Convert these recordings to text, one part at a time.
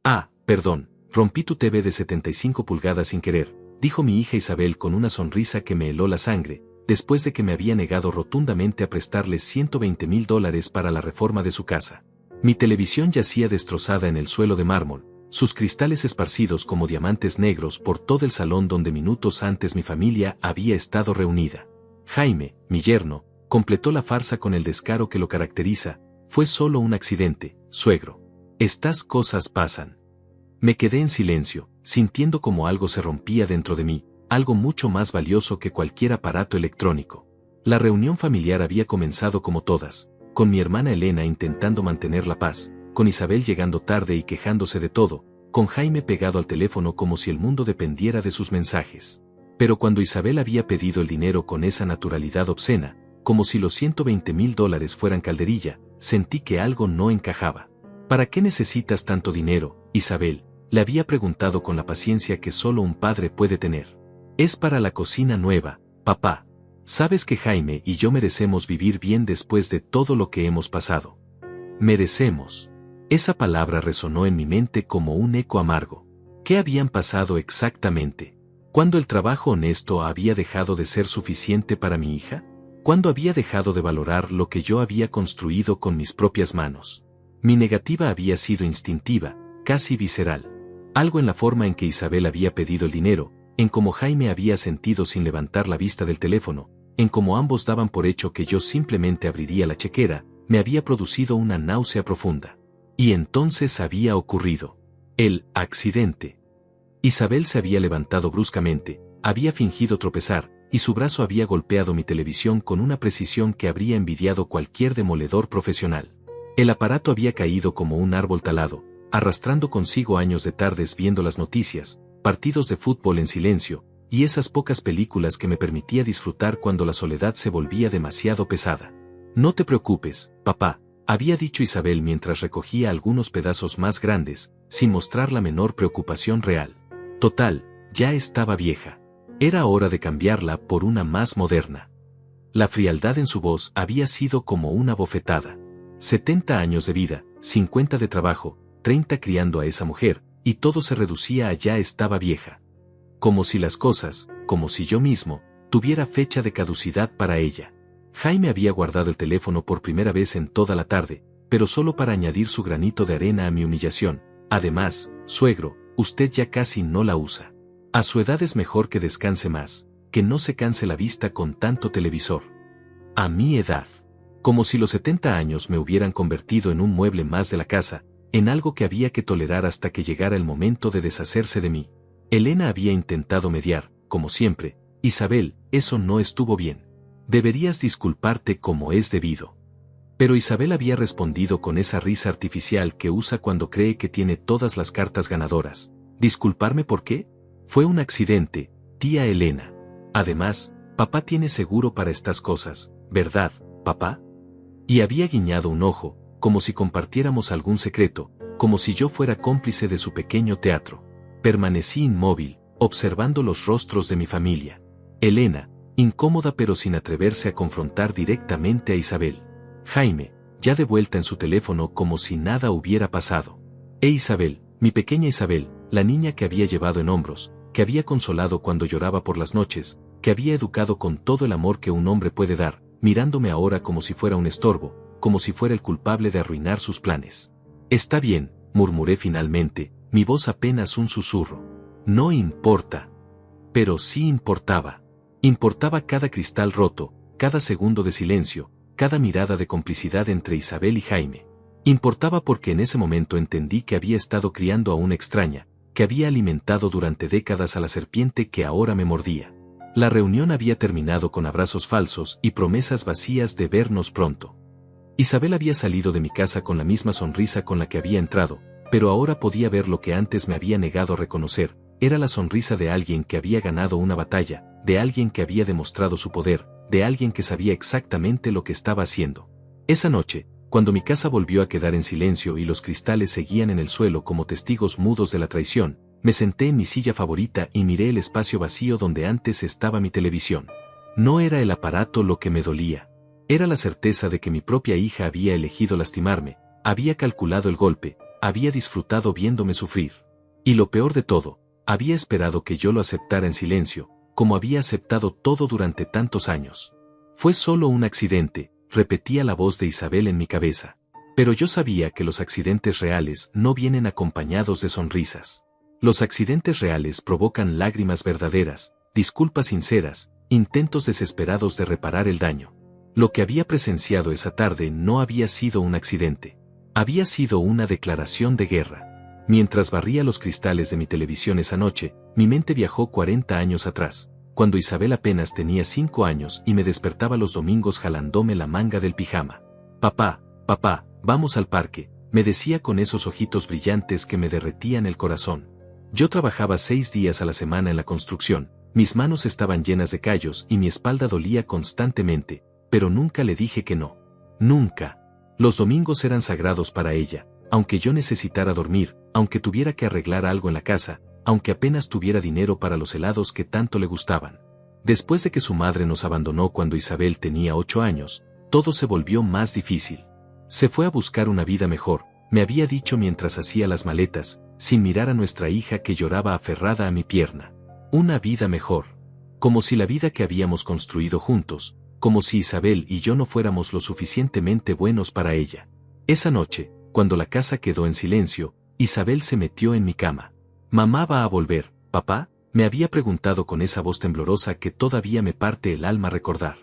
Ah, perdón, rompí tu TV de 75 pulgadas sin querer, dijo mi hija Isabel con una sonrisa que me heló la sangre, después de que me había negado rotundamente a prestarles $120,000 para la reforma de su casa. Mi televisión yacía destrozada en el suelo de mármol, sus cristales esparcidos como diamantes negros por todo el salón donde minutos antes mi familia había estado reunida. Jaime, mi yerno, completó la farsa con el descaro que lo caracteriza. Fue solo un accidente, suegro. Estas cosas pasan. Me quedé en silencio, sintiendo como algo se rompía dentro de mí, algo mucho más valioso que cualquier aparato electrónico. La reunión familiar había comenzado como todas, con mi hermana Elena intentando mantener la paz, con Isabel llegando tarde y quejándose de todo, con Jaime pegado al teléfono como si el mundo dependiera de sus mensajes. Pero cuando Isabel había pedido el dinero con esa naturalidad obscena, como si los $120,000 fueran calderilla, sentí que algo no encajaba. ¿Para qué necesitas tanto dinero, Isabel?, le había preguntado con la paciencia que solo un padre puede tener. Es para la cocina nueva, papá. Sabes que Jaime y yo merecemos vivir bien después de todo lo que hemos pasado. Merecemos. Esa palabra resonó en mi mente como un eco amargo. ¿Qué habían pasado exactamente? ¿Cuándo el trabajo honesto había dejado de ser suficiente para mi hija? ¿Cuándo había dejado de valorar lo que yo había construido con mis propias manos? Mi negativa había sido instintiva, casi visceral. Algo en la forma en que Isabel había pedido el dinero, en cómo Jaime había sentido sin levantar la vista del teléfono, en cómo ambos daban por hecho que yo simplemente abriría la chequera, me había producido una náusea profunda. Y entonces había ocurrido el accidente. Isabel se había levantado bruscamente, había fingido tropezar, y su brazo había golpeado mi televisión con una precisión que habría envidiado cualquier demoledor profesional. El aparato había caído como un árbol talado, arrastrando consigo años de tardes viendo las noticias, partidos de fútbol en silencio, y esas pocas películas que me permitía disfrutar cuando la soledad se volvía demasiado pesada. No te preocupes, papá, había dicho Isabel mientras recogía algunos pedazos más grandes, sin mostrar la menor preocupación real. Total, ya estaba vieja. Era hora de cambiarla por una más moderna. La frialdad en su voz había sido como una bofetada. 70 años de vida, 50 de trabajo, 30 criando a esa mujer, y todo se reducía a ya estaba vieja. Como si las cosas, como si yo mismo, tuviera fecha de caducidad para ella. Jaime había guardado el teléfono por primera vez en toda la tarde, pero solo para añadir su granito de arena a mi humillación. Además, suegro, usted ya casi no la usa. A su edad es mejor que descanse más, que no se canse la vista con tanto televisor. A mi edad. Como si los 70 años me hubieran convertido en un mueble más de la casa, en algo que había que tolerar hasta que llegara el momento de deshacerse de mí. Elena había intentado mediar, como siempre. Isabel, eso no estuvo bien. Deberías disculparte como es debido. Pero Isabel había respondido con esa risa artificial que usa cuando cree que tiene todas las cartas ganadoras. ¿Disculparme por qué? Fue un accidente, tía Elena. Además, papá tiene seguro para estas cosas, ¿verdad, papá? Y había guiñado un ojo, como si compartiéramos algún secreto, como si yo fuera cómplice de su pequeño teatro. Permanecí inmóvil, observando los rostros de mi familia. Elena, incómoda pero sin atreverse a confrontar directamente a Isabel. Jaime, ya de vuelta en su teléfono como si nada hubiera pasado. Isabel, mi pequeña Isabel, la niña que había llevado en hombros, que había consolado cuando lloraba por las noches, que había educado con todo el amor que un hombre puede dar, mirándome ahora como si fuera un estorbo, como si fuera el culpable de arruinar sus planes. Está bien, murmuré finalmente, mi voz apenas un susurro. No importa. Pero sí importaba. Importaba cada cristal roto, cada segundo de silencio, cada mirada de complicidad entre Isabel y Jaime. Importaba porque en ese momento entendí que había estado criando a una extraña, que había alimentado durante décadas a la serpiente que ahora me mordía. La reunión había terminado con abrazos falsos y promesas vacías de vernos pronto. Isabel había salido de mi casa con la misma sonrisa con la que había entrado, pero ahora podía ver lo que antes me había negado a reconocer. Era la sonrisa de alguien que había ganado una batalla, de alguien que había demostrado su poder, de alguien que sabía exactamente lo que estaba haciendo. Esa noche, cuando mi casa volvió a quedar en silencio y los cristales seguían en el suelo como testigos mudos de la traición, me senté en mi silla favorita y miré el espacio vacío donde antes estaba mi televisión. No era el aparato lo que me dolía. Era la certeza de que mi propia hija había elegido lastimarme, había calculado el golpe, había disfrutado viéndome sufrir. Y lo peor de todo, había esperado que yo lo aceptara en silencio, como había aceptado todo durante tantos años. Fue solo un accidente, repetía la voz de Isabel en mi cabeza. Pero yo sabía que los accidentes reales no vienen acompañados de sonrisas. Los accidentes reales provocan lágrimas verdaderas, disculpas sinceras, intentos desesperados de reparar el daño. Lo que había presenciado esa tarde no había sido un accidente. Había sido una declaración de guerra. Mientras barría los cristales de mi televisión esa noche, mi mente viajó 40 años atrás, cuando Isabel apenas tenía 5 años y me despertaba los domingos jalándome la manga del pijama. Papá, papá, vamos al parque, me decía con esos ojitos brillantes que me derretían el corazón. Yo trabajaba 6 días a la semana en la construcción, mis manos estaban llenas de callos y mi espalda dolía constantemente, pero nunca le dije que no. Nunca. Los domingos eran sagrados para ella, aunque yo necesitara dormir, aunque tuviera que arreglar algo en la casa, aunque apenas tuviera dinero para los helados que tanto le gustaban. Después de que su madre nos abandonó cuando Isabel tenía 8 años, todo se volvió más difícil. Se fue a buscar una vida mejor, me había dicho mientras hacía las maletas, sin mirar a nuestra hija que lloraba aferrada a mi pierna. Una vida mejor. Como si la vida que habíamos construido juntos, como si Isabel y yo no fuéramos lo suficientemente buenos para ella. Esa noche, cuando la casa quedó en silencio, Isabel se metió en mi cama. «¿Mamá va a volver, papá?», me había preguntado con esa voz temblorosa que todavía me parte el alma recordar.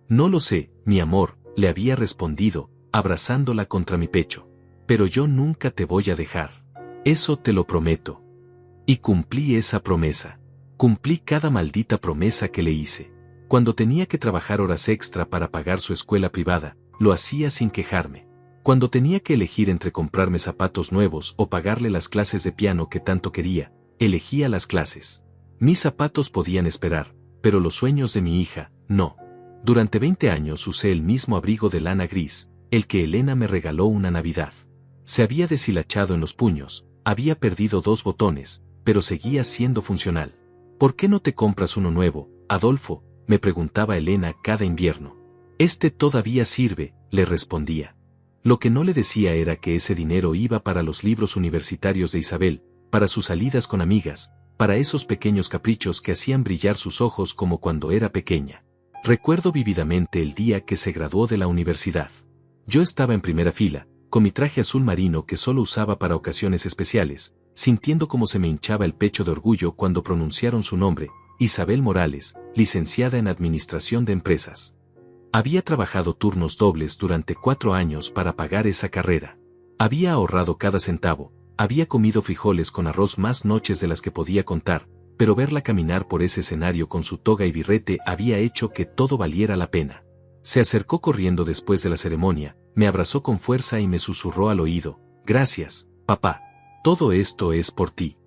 «No lo sé, mi amor», le había respondido, abrazándola contra mi pecho. «Pero yo nunca te voy a dejar. Eso te lo prometo». Y cumplí esa promesa. Cumplí cada maldita promesa que le hice. Cuando tenía que trabajar horas extra para pagar su escuela privada, lo hacía sin quejarme. Cuando tenía que elegir entre comprarme zapatos nuevos o pagarle las clases de piano que tanto quería, elegía las clases. Mis zapatos podían esperar, pero los sueños de mi hija, no. Durante 20 años usé el mismo abrigo de lana gris, el que Elena me regaló una Navidad. Se había deshilachado en los puños, había perdido 2 botones, pero seguía siendo funcional. «¿Por qué no te compras uno nuevo, Adolfo?», me preguntaba Elena cada invierno. «Este todavía sirve», le respondía. Lo que no le decía era que ese dinero iba para los libros universitarios de Isabel, para sus salidas con amigas, para esos pequeños caprichos que hacían brillar sus ojos como cuando era pequeña. Recuerdo vívidamente el día que se graduó de la universidad. Yo estaba en primera fila, con mi traje azul marino que solo usaba para ocasiones especiales, sintiendo cómo se me hinchaba el pecho de orgullo cuando pronunciaron su nombre, Isabel Morales, licenciada en Administración de Empresas. Había trabajado turnos dobles durante 4 años para pagar esa carrera. Había ahorrado cada centavo, había comido frijoles con arroz más noches de las que podía contar, pero verla caminar por ese escenario con su toga y birrete había hecho que todo valiera la pena. Se acercó corriendo después de la ceremonia, me abrazó con fuerza y me susurró al oído: «Gracias, papá. Todo esto es por ti».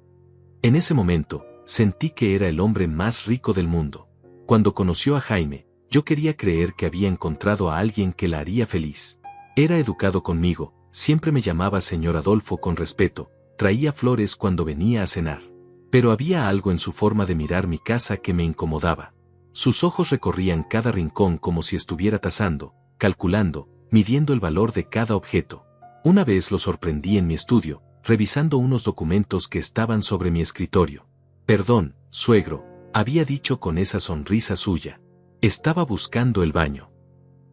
En ese momento, sentí que era el hombre más rico del mundo. Cuando conoció a Jaime, yo quería creer que había encontrado a alguien que la haría feliz. Era educado conmigo, siempre me llamaba señor Adolfo con respeto, traía flores cuando venía a cenar. Pero había algo en su forma de mirar mi casa que me incomodaba. Sus ojos recorrían cada rincón como si estuviera tasando, calculando, midiendo el valor de cada objeto. Una vez lo sorprendí en mi estudio, revisando unos documentos que estaban sobre mi escritorio. «Perdón, suegro», había dicho con esa sonrisa suya. Estaba buscando el baño.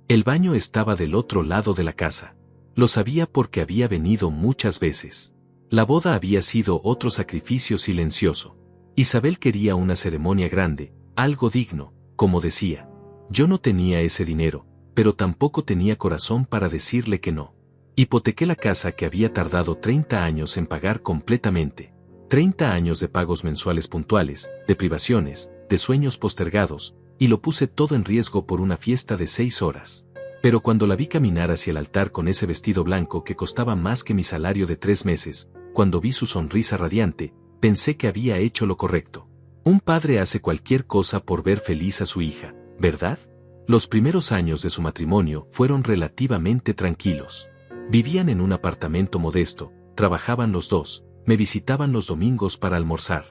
El baño estaba del otro lado de la casa. Lo sabía porque había venido muchas veces. La boda había sido otro sacrificio silencioso. Isabel quería una ceremonia grande, algo digno, como decía. Yo no tenía ese dinero, pero tampoco tenía corazón para decirle que no. Hipotequé la casa que había tardado 30 años en pagar completamente. 30 años de pagos mensuales puntuales, de privaciones, de sueños postergados, y lo puse todo en riesgo por una fiesta de 6 horas. Pero cuando la vi caminar hacia el altar con ese vestido blanco que costaba más que mi salario de 3 meses, cuando vi su sonrisa radiante, pensé que había hecho lo correcto. Un padre hace cualquier cosa por ver feliz a su hija, ¿verdad? Los primeros años de su matrimonio fueron relativamente tranquilos. Vivían en un apartamento modesto, trabajaban los dos, me visitaban los domingos para almorzar.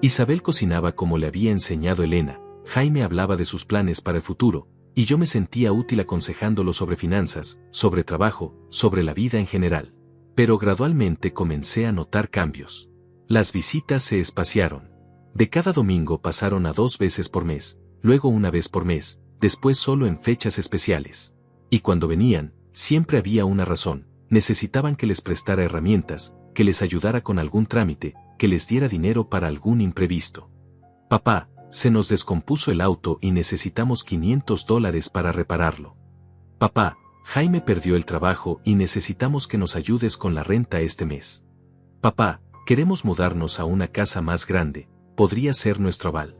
Isabel cocinaba como le había enseñado Elena, Jaime hablaba de sus planes para el futuro, y yo me sentía útil aconsejándolo sobre finanzas, sobre trabajo, sobre la vida en general. Pero gradualmente comencé a notar cambios. Las visitas se espaciaron. De cada domingo pasaron a 2 veces por mes, luego una vez por mes, después solo en fechas especiales. Y cuando venían, siempre había una razón: necesitaban que les prestara herramientas, que les ayudara con algún trámite, que les diera dinero para algún imprevisto. Papá, se nos descompuso el auto y necesitamos $500 para repararlo. Papá, Jaime perdió el trabajo y necesitamos que nos ayudes con la renta este mes. Papá, queremos mudarnos a una casa más grande, ¿podría ser nuestro aval?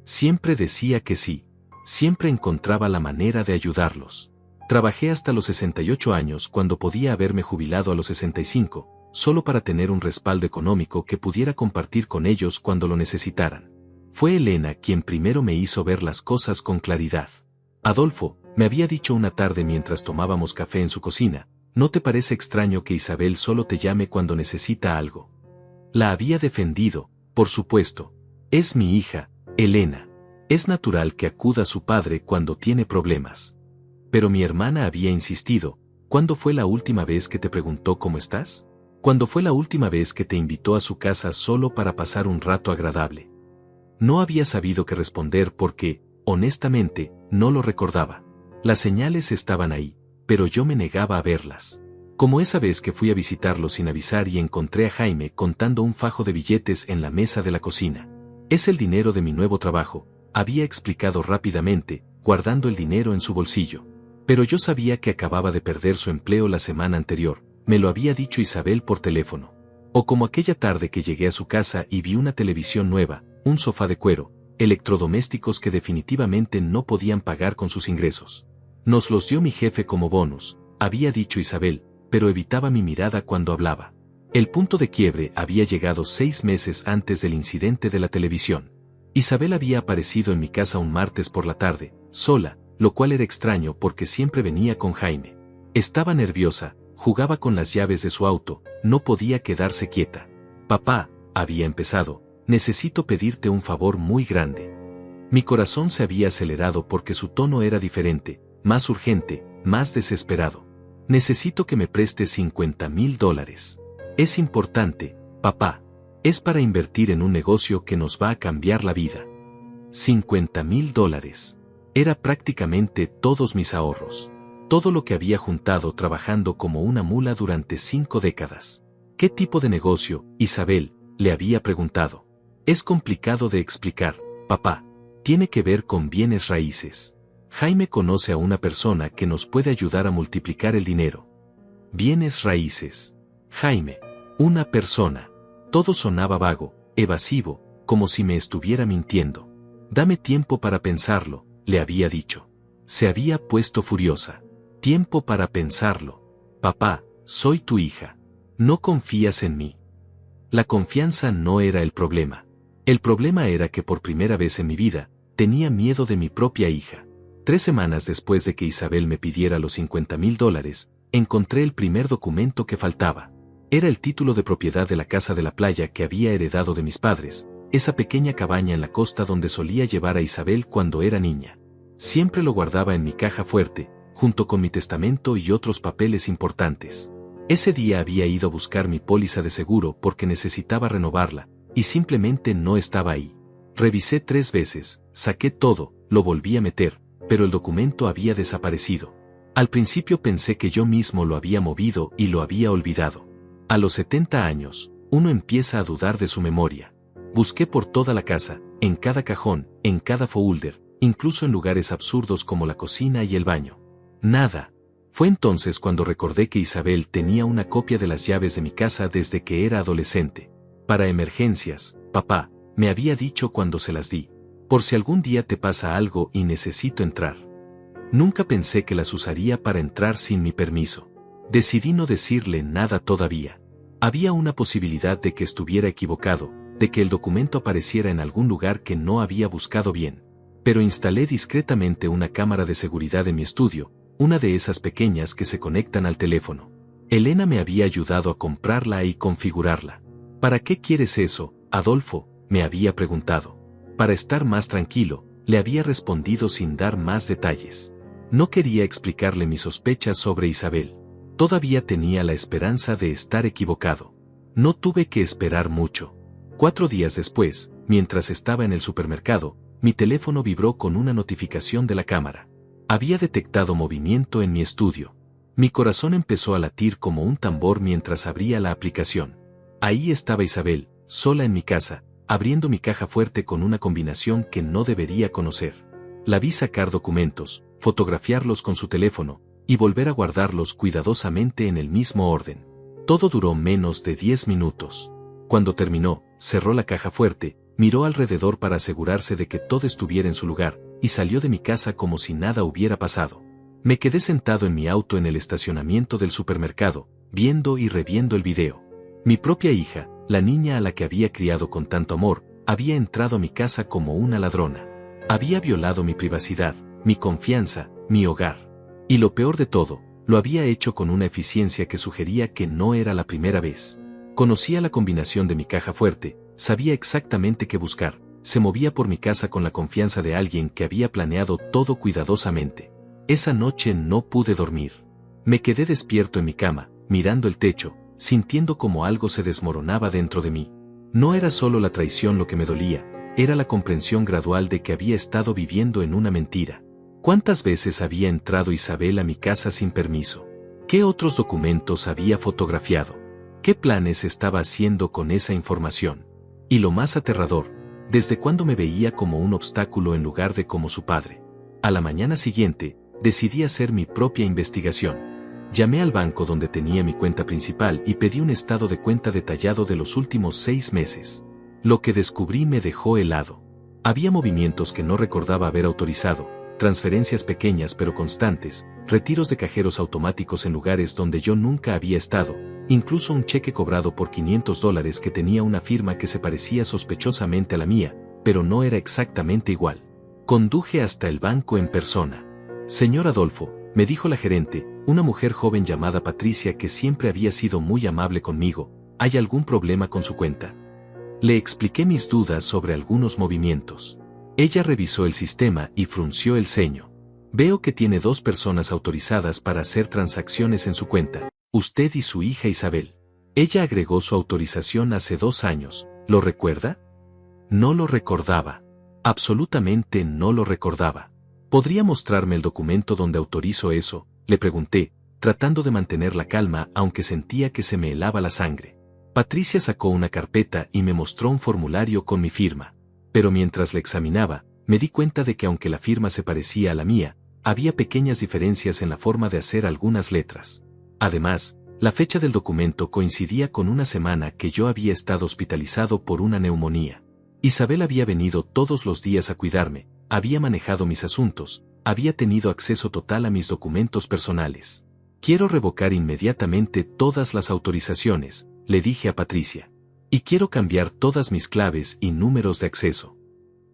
Siempre decía que sí. Siempre encontraba la manera de ayudarlos. Trabajé hasta los 68 años cuando podía haberme jubilado a los 65, solo para tener un respaldo económico que pudiera compartir con ellos cuando lo necesitaran. Fue Elena quien primero me hizo ver las cosas con claridad. Adolfo, me había dicho una tarde mientras tomábamos café en su cocina, ¿no te parece extraño que Isabel solo te llame cuando necesita algo? La había defendido, por supuesto. Es mi hija, Elena. Es natural que acuda a su padre cuando tiene problemas. Pero mi hermana había insistido: ¿cuándo fue la última vez que te preguntó cómo estás? ¿Cuándo fue la última vez que te invitó a su casa solo para pasar un rato agradable? No había sabido qué responder porque, honestamente, no lo recordaba. Las señales estaban ahí, pero yo me negaba a verlas. Como esa vez que fui a visitarlo sin avisar y encontré a Jaime contando un fajo de billetes en la mesa de la cocina. Es el dinero de mi nuevo trabajo, había explicado rápidamente, guardando el dinero en su bolsillo. Pero yo sabía que acababa de perder su empleo la semana anterior, me lo había dicho Isabel por teléfono. O como aquella tarde que llegué a su casa y vi una televisión nueva, un sofá de cuero, electrodomésticos que definitivamente no podían pagar con sus ingresos. Nos los dio mi jefe como bonus, había dicho Isabel, pero evitaba mi mirada cuando hablaba. El punto de quiebre había llegado 6 meses antes del incidente de la televisión. Isabel había aparecido en mi casa un martes por la tarde, sola, lo cual era extraño porque siempre venía con Jaime. Estaba nerviosa, jugaba con las llaves de su auto, no podía quedarse quieta. Papá, había empezado, necesito pedirte un favor muy grande. Mi corazón se había acelerado porque su tono era diferente, más urgente, más desesperado. Necesito que me prestes $50,000. Es importante, papá. Es para invertir en un negocio que nos va a cambiar la vida. $50,000. Era prácticamente todos mis ahorros. Todo lo que había juntado trabajando como una mula durante 5 décadas. ¿Qué tipo de negocio, Isabel?, le había preguntado. Es complicado de explicar, papá. Tiene que ver con bienes raíces. Jaime conoce a una persona que nos puede ayudar a multiplicar el dinero. Bienes raíces. Jaime. Una persona. Todo sonaba vago, evasivo, como si me estuviera mintiendo. Dame tiempo para pensarlo, le había dicho. Se había puesto furiosa. Tiempo para pensarlo. Papá, soy tu hija. ¿No confías en mí? La confianza no era el problema. El problema era que por primera vez en mi vida, tenía miedo de mi propia hija. 3 semanas después de que Isabel me pidiera los $50,000, encontré el primer documento que faltaba. Era el título de propiedad de la casa de la playa que había heredado de mis padres, esa pequeña cabaña en la costa donde solía llevar a Isabel cuando era niña. Siempre lo guardaba en mi caja fuerte, junto con mi testamento y otros papeles importantes. Ese día había ido a buscar mi póliza de seguro porque necesitaba renovarla, y simplemente no estaba ahí. Revisé 3 veces, saqué todo, lo volví a meter, pero el documento había desaparecido. Al principio pensé que yo mismo lo había movido y lo había olvidado. A los 70 años, uno empieza a dudar de su memoria. Busqué por toda la casa, en cada cajón, en cada folder, incluso en lugares absurdos como la cocina y el baño. Nada. Fue entonces cuando recordé que Isabel tenía una copia de las llaves de mi casa desde que era adolescente. Para emergencias, papá, me había dicho cuando se las di. Por si algún día te pasa algo y necesito entrar. Nunca pensé que las usaría para entrar sin mi permiso. Decidí no decirle nada todavía. Había una posibilidad de que estuviera equivocado, de que el documento apareciera en algún lugar que no había buscado bien. Pero instalé discretamente una cámara de seguridad en mi estudio, una de esas pequeñas que se conectan al teléfono. Elena me había ayudado a comprarla y configurarla. ¿Para qué quieres eso, Adolfo?, me había preguntado. Para estar más tranquilo, le había respondido sin dar más detalles. No quería explicarle mis sospechas sobre Isabel. Todavía tenía la esperanza de estar equivocado. No tuve que esperar mucho. 4 días después, mientras estaba en el supermercado, mi teléfono vibró con una notificación de la cámara. Había detectado movimiento en mi estudio. Mi corazón empezó a latir como un tambor mientras abría la aplicación. Ahí estaba Isabel, sola en mi casa, abriendo mi caja fuerte con una combinación que no debería conocer. La vi sacar documentos, fotografiarlos con su teléfono, y volver a guardarlos cuidadosamente en el mismo orden. Todo duró menos de 10 minutos. Cuando terminó, cerró la caja fuerte, miró alrededor para asegurarse de que todo estuviera en su lugar, y salió de mi casa como si nada hubiera pasado. Me quedé sentado en mi auto en el estacionamiento del supermercado, viendo y reviendo el video. Mi propia hija, la niña a la que había criado con tanto amor, había entrado a mi casa como una ladrona. Había violado mi privacidad, mi confianza, mi hogar. Y lo peor de todo, lo había hecho con una eficiencia que sugería que no era la primera vez. Conocía la combinación de mi caja fuerte, sabía exactamente qué buscar, se movía por mi casa con la confianza de alguien que había planeado todo cuidadosamente. Esa noche no pude dormir. Me quedé despierto en mi cama, mirando el techo, sintiendo como algo se desmoronaba dentro de mí. No era solo la traición lo que me dolía, era la comprensión gradual de que había estado viviendo en una mentira. ¿Cuántas veces había entrado Isabel a mi casa sin permiso? ¿Qué otros documentos había fotografiado? ¿Qué planes estaba haciendo con esa información? Y lo más aterrador, ¿desde cuándo me veía como un obstáculo en lugar de como su padre? A la mañana siguiente, decidí hacer mi propia investigación. Llamé al banco donde tenía mi cuenta principal y pedí un estado de cuenta detallado de los últimos 6 meses. Lo que descubrí me dejó helado. Había movimientos que no recordaba haber autorizado, transferencias pequeñas pero constantes, retiros de cajeros automáticos en lugares donde yo nunca había estado, incluso un cheque cobrado por $500 que tenía una firma que se parecía sospechosamente a la mía, pero no era exactamente igual. Conduje hasta el banco en persona. Señor Adolfo, me dijo la gerente, una mujer joven llamada Patricia que siempre había sido muy amable conmigo, ¿hay algún problema con su cuenta? Le expliqué mis dudas sobre algunos movimientos. Ella revisó el sistema y frunció el ceño. Veo que tiene 2 personas autorizadas para hacer transacciones en su cuenta, usted y su hija Isabel. Ella agregó su autorización hace 2 años, ¿lo recuerda? No lo recordaba. Absolutamente no lo recordaba. ¿Podría mostrarme el documento donde autorizo eso?, le pregunté, tratando de mantener la calma aunque sentía que se me helaba la sangre. Patricia sacó una carpeta y me mostró un formulario con mi firma. Pero mientras la examinaba, me di cuenta de que aunque la firma se parecía a la mía, había pequeñas diferencias en la forma de hacer algunas letras. Además, la fecha del documento coincidía con una semana que yo había estado hospitalizado por una neumonía. Isabel había venido todos los días a cuidarme, había manejado mis asuntos, había tenido acceso total a mis documentos personales. Quiero revocar inmediatamente todas las autorizaciones, le dije a Patricia. Y quiero cambiar todas mis claves y números de acceso.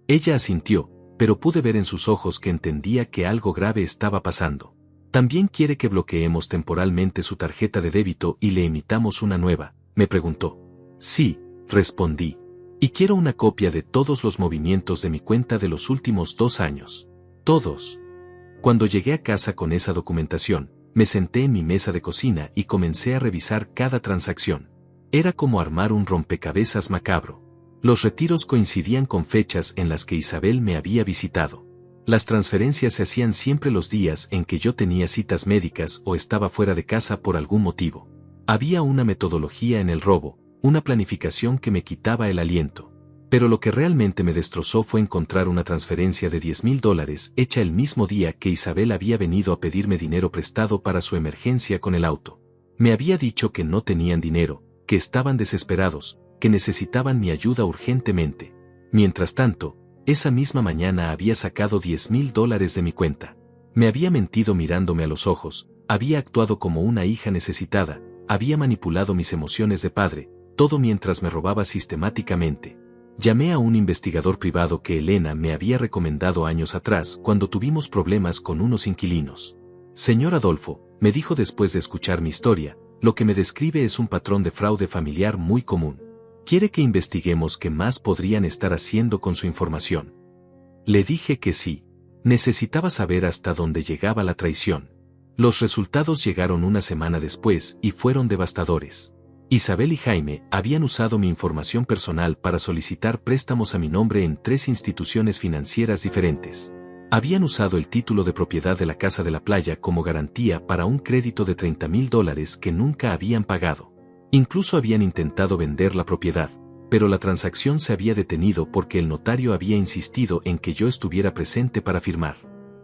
Ella asintió, pero pude ver en sus ojos que entendía que algo grave estaba pasando. ¿También quiere que bloqueemos temporalmente su tarjeta de débito y le emitamos una nueva?, me preguntó. Sí, respondí. Y quiero una copia de todos los movimientos de mi cuenta de los últimos 2 años. Todos. Cuando llegué a casa con esa documentación, me senté en mi mesa de cocina y comencé a revisar cada transacción. Era como armar un rompecabezas macabro. Los retiros coincidían con fechas en las que Isabel me había visitado. Las transferencias se hacían siempre los días en que yo tenía citas médicas o estaba fuera de casa por algún motivo. Había una metodología en el robo, una planificación que me quitaba el aliento. Pero lo que realmente me destrozó fue encontrar una transferencia de $10,000 hecha el mismo día que Isabel había venido a pedirme dinero prestado para su emergencia con el auto. Me había dicho que no tenían dinero, que estaban desesperados, que necesitaban mi ayuda urgentemente. Mientras tanto, esa misma mañana había sacado $10,000 de mi cuenta. Me había mentido mirándome a los ojos, había actuado como una hija necesitada, había manipulado mis emociones de padre, todo mientras me robaba sistemáticamente. Llamé a un investigador privado que Elena me había recomendado años atrás cuando tuvimos problemas con unos inquilinos. Señor Adolfo, me dijo después de escuchar mi historia, lo que me describe es un patrón de fraude familiar muy común. ¿Quiere que investiguemos qué más podrían estar haciendo con su información? Le dije que sí. Necesitaba saber hasta dónde llegaba la traición. Los resultados llegaron una semana después y fueron devastadores. Isabel y Jaime habían usado mi información personal para solicitar préstamos a mi nombre en 3 instituciones financieras diferentes. Habían usado el título de propiedad de la casa de la playa como garantía para un crédito de $30,000 que nunca habían pagado. Incluso habían intentado vender la propiedad, pero la transacción se había detenido porque el notario había insistido en que yo estuviera presente para firmar.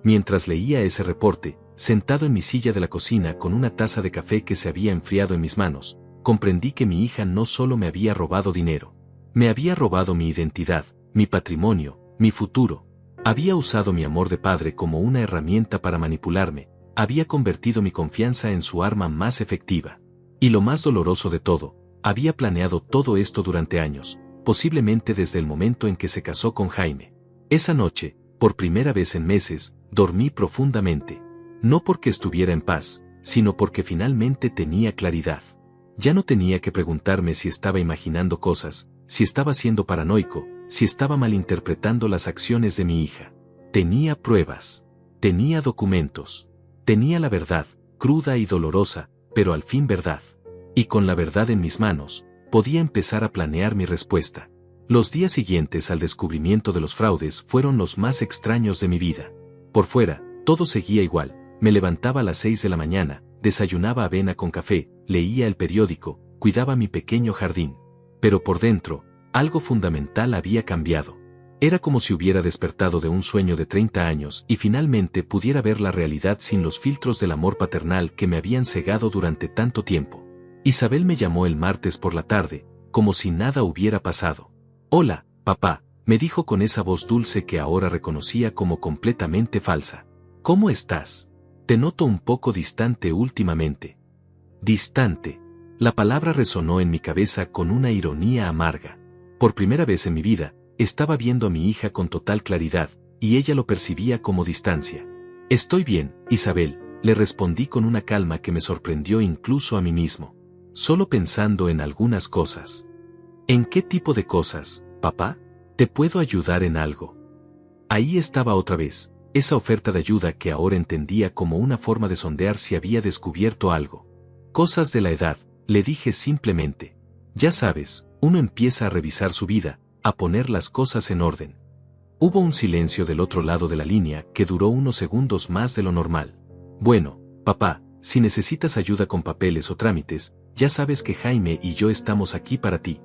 Mientras leía ese reporte, sentado en mi silla de la cocina con una taza de café que se había enfriado en mis manos, comprendí que mi hija no solo me había robado dinero, me había robado mi identidad, mi patrimonio, mi futuro. Había usado mi amor de padre como una herramienta para manipularme, había convertido mi confianza en su arma más efectiva. Y lo más doloroso de todo, había planeado todo esto durante años, posiblemente desde el momento en que se casó con Jaime. Esa noche, por primera vez en meses, dormí profundamente. No porque estuviera en paz, sino porque finalmente tenía claridad. Ya no tenía que preguntarme si estaba imaginando cosas, si estaba siendo paranoico, si estaba malinterpretando las acciones de mi hija. Tenía pruebas. Tenía documentos. Tenía la verdad, cruda y dolorosa, pero al fin verdad. Y con la verdad en mis manos, podía empezar a planear mi respuesta. Los días siguientes al descubrimiento de los fraudes fueron los más extraños de mi vida. Por fuera, todo seguía igual. Me levantaba a las 6 de la mañana, desayunaba avena con café, leía el periódico, cuidaba mi pequeño jardín. Pero por dentro, algo fundamental había cambiado. Era como si hubiera despertado de un sueño de 30 años y finalmente pudiera ver la realidad sin los filtros del amor paternal que me habían cegado durante tanto tiempo. Isabel me llamó el martes por la tarde, como si nada hubiera pasado. «Hola, papá», me dijo con esa voz dulce que ahora reconocía como completamente falsa. «¿Cómo estás? Te noto un poco distante últimamente». Distante. La palabra resonó en mi cabeza con una ironía amarga. Por primera vez en mi vida, estaba viendo a mi hija con total claridad, y ella lo percibía como distancia. «Estoy bien, Isabel», le respondí con una calma que me sorprendió incluso a mí mismo. «Solo pensando en algunas cosas». «¿En qué tipo de cosas, papá? ¿Te puedo ayudar en algo?» Ahí estaba otra vez, esa oferta de ayuda que ahora entendía como una forma de sondear si había descubierto algo. «Cosas de la edad», le dije simplemente. «Ya sabes, uno empieza a revisar su vida, a poner las cosas en orden». Hubo un silencio del otro lado de la línea que duró unos segundos más de lo normal. «Bueno, papá, si necesitas ayuda con papeles o trámites, ya sabes que Jaime y yo estamos aquí para ti».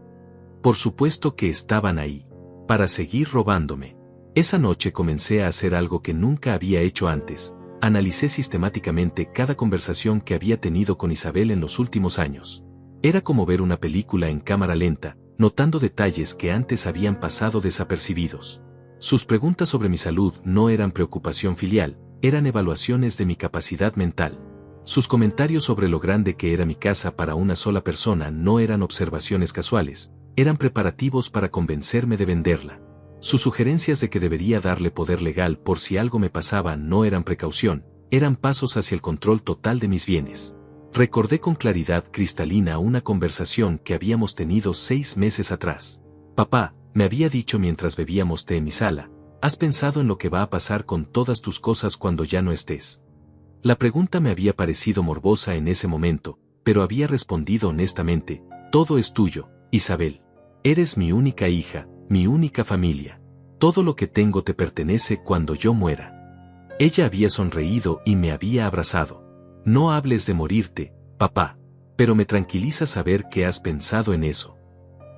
Por supuesto que estaban ahí. Para seguir robándome. Esa noche comencé a hacer algo que nunca había hecho antes. Analicé sistemáticamente cada conversación que había tenido con Isabel en los últimos años. Era como ver una película en cámara lenta, notando detalles que antes habían pasado desapercibidos. Sus preguntas sobre mi salud no eran preocupación filial, eran evaluaciones de mi capacidad mental. Sus comentarios sobre lo grande que era mi casa para una sola persona no eran observaciones casuales, eran preparativos para convencerme de venderla. Sus sugerencias de que debería darle poder legal por si algo me pasaba no eran precaución, eran pasos hacia el control total de mis bienes. Recordé con claridad cristalina una conversación que habíamos tenido 6 meses atrás. «Papá», me había dicho mientras bebíamos té en mi sala, «¿has pensado en lo que va a pasar con todas tus cosas cuando ya no estés?». La pregunta me había parecido morbosa en ese momento, pero había respondido honestamente: «Todo es tuyo, Isabel. Eres mi única hija, mi única familia. Todo lo que tengo te pertenece cuando yo muera». Ella había sonreído y me había abrazado. «No hables de morirte, papá, pero me tranquiliza saber que has pensado en eso».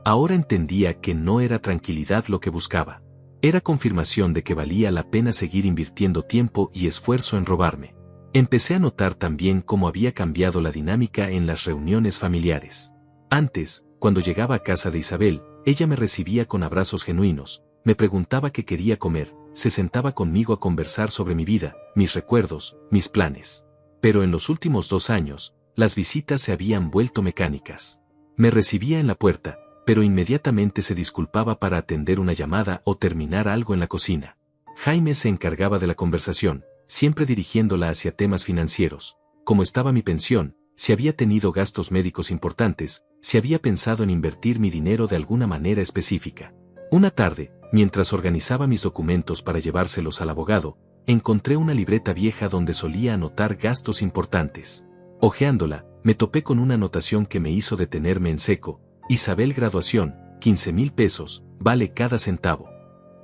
Ahora entendía que no era tranquilidad lo que buscaba. Era confirmación de que valía la pena seguir invirtiendo tiempo y esfuerzo en robarme. Empecé a notar también cómo había cambiado la dinámica en las reuniones familiares. Antes, cuando llegaba a casa de Isabel, ella me recibía con abrazos genuinos, me preguntaba qué quería comer, se sentaba conmigo a conversar sobre mi vida, mis recuerdos, mis planes. Pero en los últimos 2 años, las visitas se habían vuelto mecánicas. Me recibía en la puerta, pero inmediatamente se disculpaba para atender una llamada o terminar algo en la cocina. Jaime se encargaba de la conversación, siempre dirigiéndola hacia temas financieros, cómo estaba mi pensión, si había tenido gastos médicos importantes, si había pensado en invertir mi dinero de alguna manera específica. Una tarde, mientras organizaba mis documentos para llevárselos al abogado, encontré una libreta vieja donde solía anotar gastos importantes. Hojeándola, me topé con una anotación que me hizo detenerme en seco. Isabel graduación, 15,000 pesos, vale cada centavo.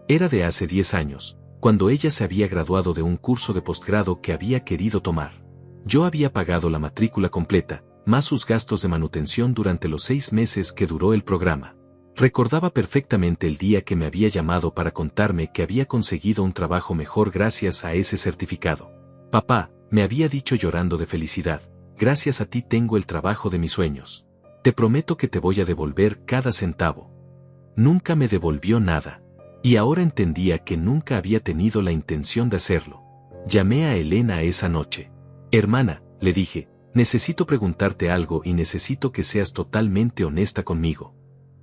Era de hace 10 años, cuando ella se había graduado de un curso de posgrado que había querido tomar. Yo había pagado la matrícula completa, más sus gastos de manutención durante los 6 meses que duró el programa. Recordaba perfectamente el día que me había llamado para contarme que había conseguido un trabajo mejor gracias a ese certificado. Papá, me había dicho llorando de felicidad, gracias a ti tengo el trabajo de mis sueños. Te prometo que te voy a devolver cada centavo. Nunca me devolvió nada. Y ahora entendía que nunca había tenido la intención de hacerlo. Llamé a Elena esa noche. Hermana, le dije, necesito preguntarte algo y necesito que seas totalmente honesta conmigo.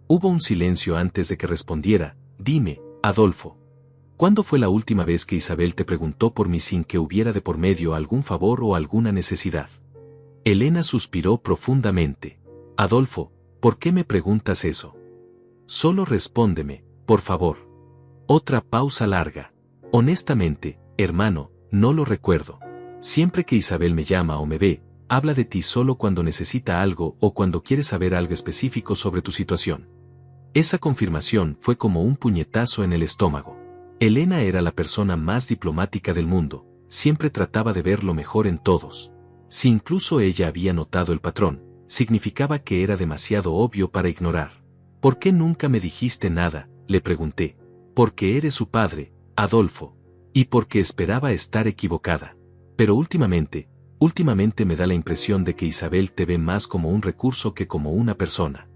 Hubo un silencio antes de que respondiera. Dime, Adolfo. ¿Cuándo fue la última vez que Isabel te preguntó por mí sin que hubiera de por medio algún favor o alguna necesidad? Elena suspiró profundamente. Adolfo, ¿por qué me preguntas eso? Solo respóndeme, por favor. Otra pausa larga. Honestamente, hermano, no lo recuerdo. Siempre que Isabel me llama o me ve, habla de ti solo cuando necesita algo o cuando quiere saber algo específico sobre tu situación. Esa confirmación fue como un puñetazo en el estómago. Elena era la persona más diplomática del mundo, siempre trataba de ver lo mejor en todos. Si incluso ella había notado el patrón, significaba que era demasiado obvio para ignorar. ¿Por qué nunca me dijiste nada?, le pregunté. Porque eres su padre, Adolfo. Y porque esperaba estar equivocada. Pero últimamente me da la impresión de que Isabel te ve más como un recurso que como una persona.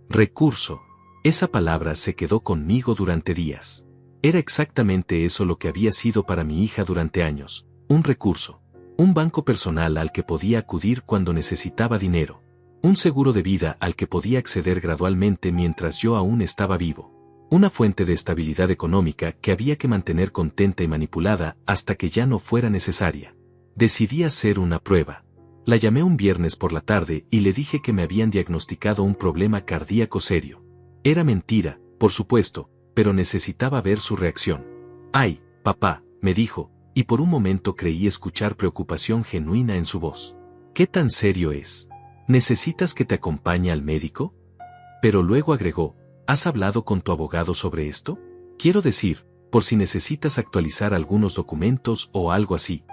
Recurso. Esa palabra se quedó conmigo durante días. Era exactamente eso lo que había sido para mi hija durante años, un recurso. Un banco personal al que podía acudir cuando necesitaba dinero. Un seguro de vida al que podía acceder gradualmente mientras yo aún estaba vivo. Una fuente de estabilidad económica que había que mantener contenta y manipulada hasta que ya no fuera necesaria. Decidí hacer una prueba. La llamé un viernes por la tarde y le dije que me habían diagnosticado un problema cardíaco serio. Era mentira, por supuesto, pero necesitaba ver su reacción. Ay, papá, me dijo, y por un momento creí escuchar preocupación genuina en su voz. ¿Qué tan serio es? ¿Necesitas que te acompañe al médico? Pero luego agregó, ¿has hablado con tu abogado sobre esto? Quiero decir, por si necesitas actualizar algunos documentos o algo así.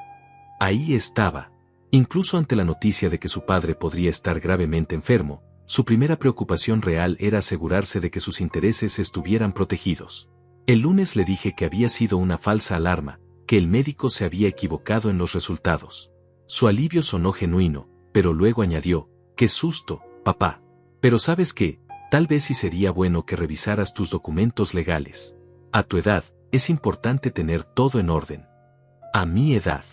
Ahí estaba. Incluso ante la noticia de que su padre podría estar gravemente enfermo, su primera preocupación real era asegurarse de que sus intereses estuvieran protegidos. El lunes le dije que había sido una falsa alarma, que el médico se había equivocado en los resultados. Su alivio sonó genuino, pero luego añadió, «Qué susto, papá. Pero ¿sabes qué? Tal vez sí sería bueno que revisaras tus documentos legales. A tu edad, es importante tener todo en orden». A mi edad.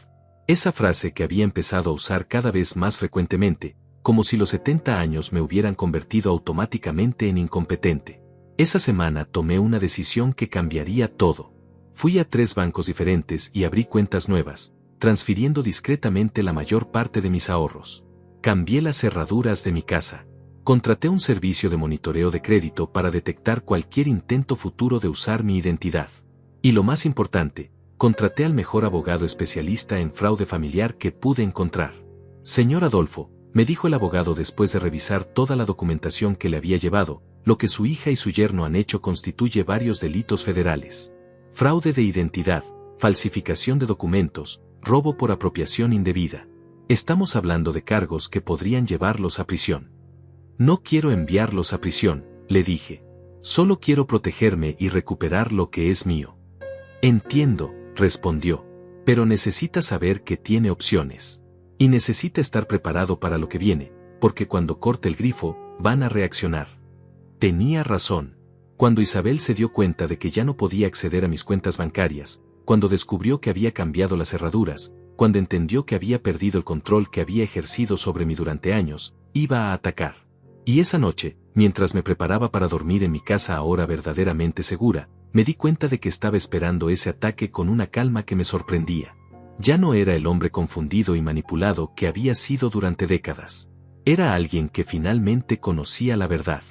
Esa frase que había empezado a usar cada vez más frecuentemente, como si los 70 años me hubieran convertido automáticamente en incompetente. Esa semana tomé una decisión que cambiaría todo. Fui a 3 bancos diferentes y abrí cuentas nuevas, transfiriendo discretamente la mayor parte de mis ahorros. Cambié las cerraduras de mi casa. Contraté un servicio de monitoreo de crédito para detectar cualquier intento futuro de usar mi identidad. Y lo más importante, contraté al mejor abogado especialista en fraude familiar que pude encontrar. Señor Adolfo, me dijo el abogado después de revisar toda la documentación que le había llevado, lo que su hija y su yerno han hecho constituye varios delitos federales. Fraude de identidad, falsificación de documentos, robo por apropiación indebida. Estamos hablando de cargos que podrían llevarlos a prisión. No quiero enviarlos a prisión, le dije. Solo quiero protegerme y recuperar lo que es mío. Entiendo, respondió. Pero necesita saber que tiene opciones. Y necesita estar preparado para lo que viene, porque cuando corte el grifo, van a reaccionar. Tenía razón. Cuando Isabel se dio cuenta de que ya no podía acceder a mis cuentas bancarias, cuando descubrió que había cambiado las cerraduras, cuando entendió que había perdido el control que había ejercido sobre mí durante años, iba a atacar. Y esa noche, mientras me preparaba para dormir en mi casa ahora verdaderamente segura, me di cuenta de que estaba esperando ese ataque con una calma que me sorprendía. Ya no era el hombre confundido y manipulado que había sido durante décadas. Era alguien que finalmente conocía la verdad.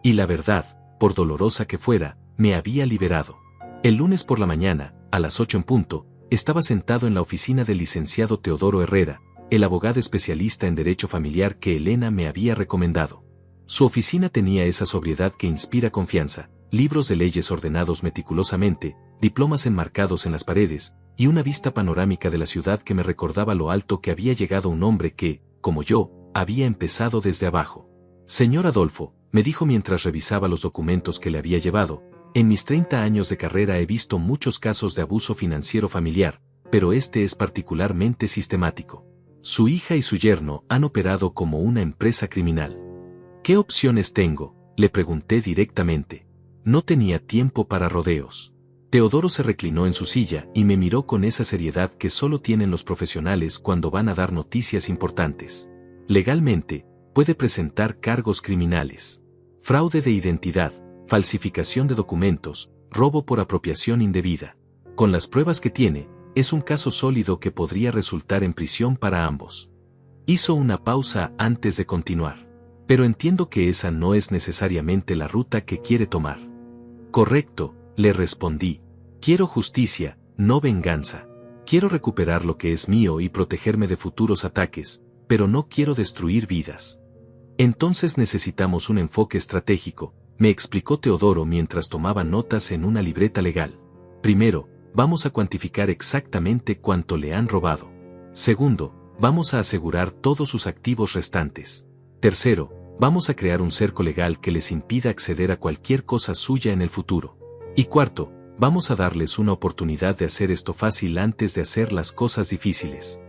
Y la verdad, por dolorosa que fuera, me había liberado. El lunes por la mañana, a las 8 en punto, estaba sentado en la oficina del licenciado Teodoro Herrera, el abogado especialista en derecho familiar que Elena me había recomendado. Su oficina tenía esa sobriedad que inspira confianza, libros de leyes ordenados meticulosamente, diplomas enmarcados en las paredes, y una vista panorámica de la ciudad que me recordaba lo alto que había llegado un hombre que, como yo, había empezado desde abajo. Señor Adolfo, me dijo mientras revisaba los documentos que le había llevado, en mis 30 años de carrera he visto muchos casos de abuso financiero familiar, pero este es particularmente sistemático. Su hija y su yerno han operado como una empresa criminal. ¿Qué opciones tengo?, le pregunté directamente. No tenía tiempo para rodeos. Teodoro se reclinó en su silla y me miró con esa seriedad que solo tienen los profesionales cuando van a dar noticias importantes. Legalmente, puede presentar cargos criminales: fraude de identidad, falsificación de documentos, robo por apropiación indebida. Con las pruebas que tiene, es un caso sólido que podría resultar en prisión para ambos. Hizo una pausa antes de continuar. Pero entiendo que esa no es necesariamente la ruta que quiere tomar. Correcto, le respondí. Quiero justicia, no venganza. Quiero recuperar lo que es mío y protegerme de futuros ataques, pero no quiero destruir vidas. Entonces necesitamos un enfoque estratégico, me explicó Teodoro mientras tomaba notas en una libreta legal. Primero, vamos a cuantificar exactamente cuánto le han robado. Segundo, vamos a asegurar todos sus activos restantes. Tercero, vamos a crear un cerco legal que les impida acceder a cualquier cosa suya en el futuro. Y cuarto, vamos a darles una oportunidad de hacer esto fácil antes de hacer las cosas difíciles.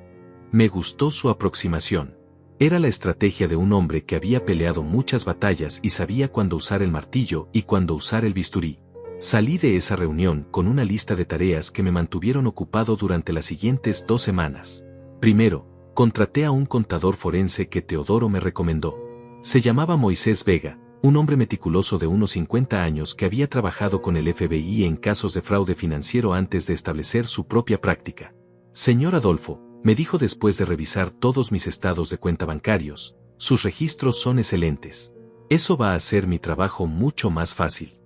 Me gustó su aproximación. Era la estrategia de un hombre que había peleado muchas batallas y sabía cuándo usar el martillo y cuándo usar el bisturí. Salí de esa reunión con una lista de tareas que me mantuvieron ocupado durante las siguientes 2 semanas. Primero, contraté a un contador forense que Teodoro me recomendó. Se llamaba Moisés Vega, un hombre meticuloso de unos 50 años que había trabajado con el FBI en casos de fraude financiero antes de establecer su propia práctica. Señor Adolfo, me dijo después de revisar todos mis estados de cuenta bancarios, sus registros son excelentes. Eso va a hacer mi trabajo mucho más fácil.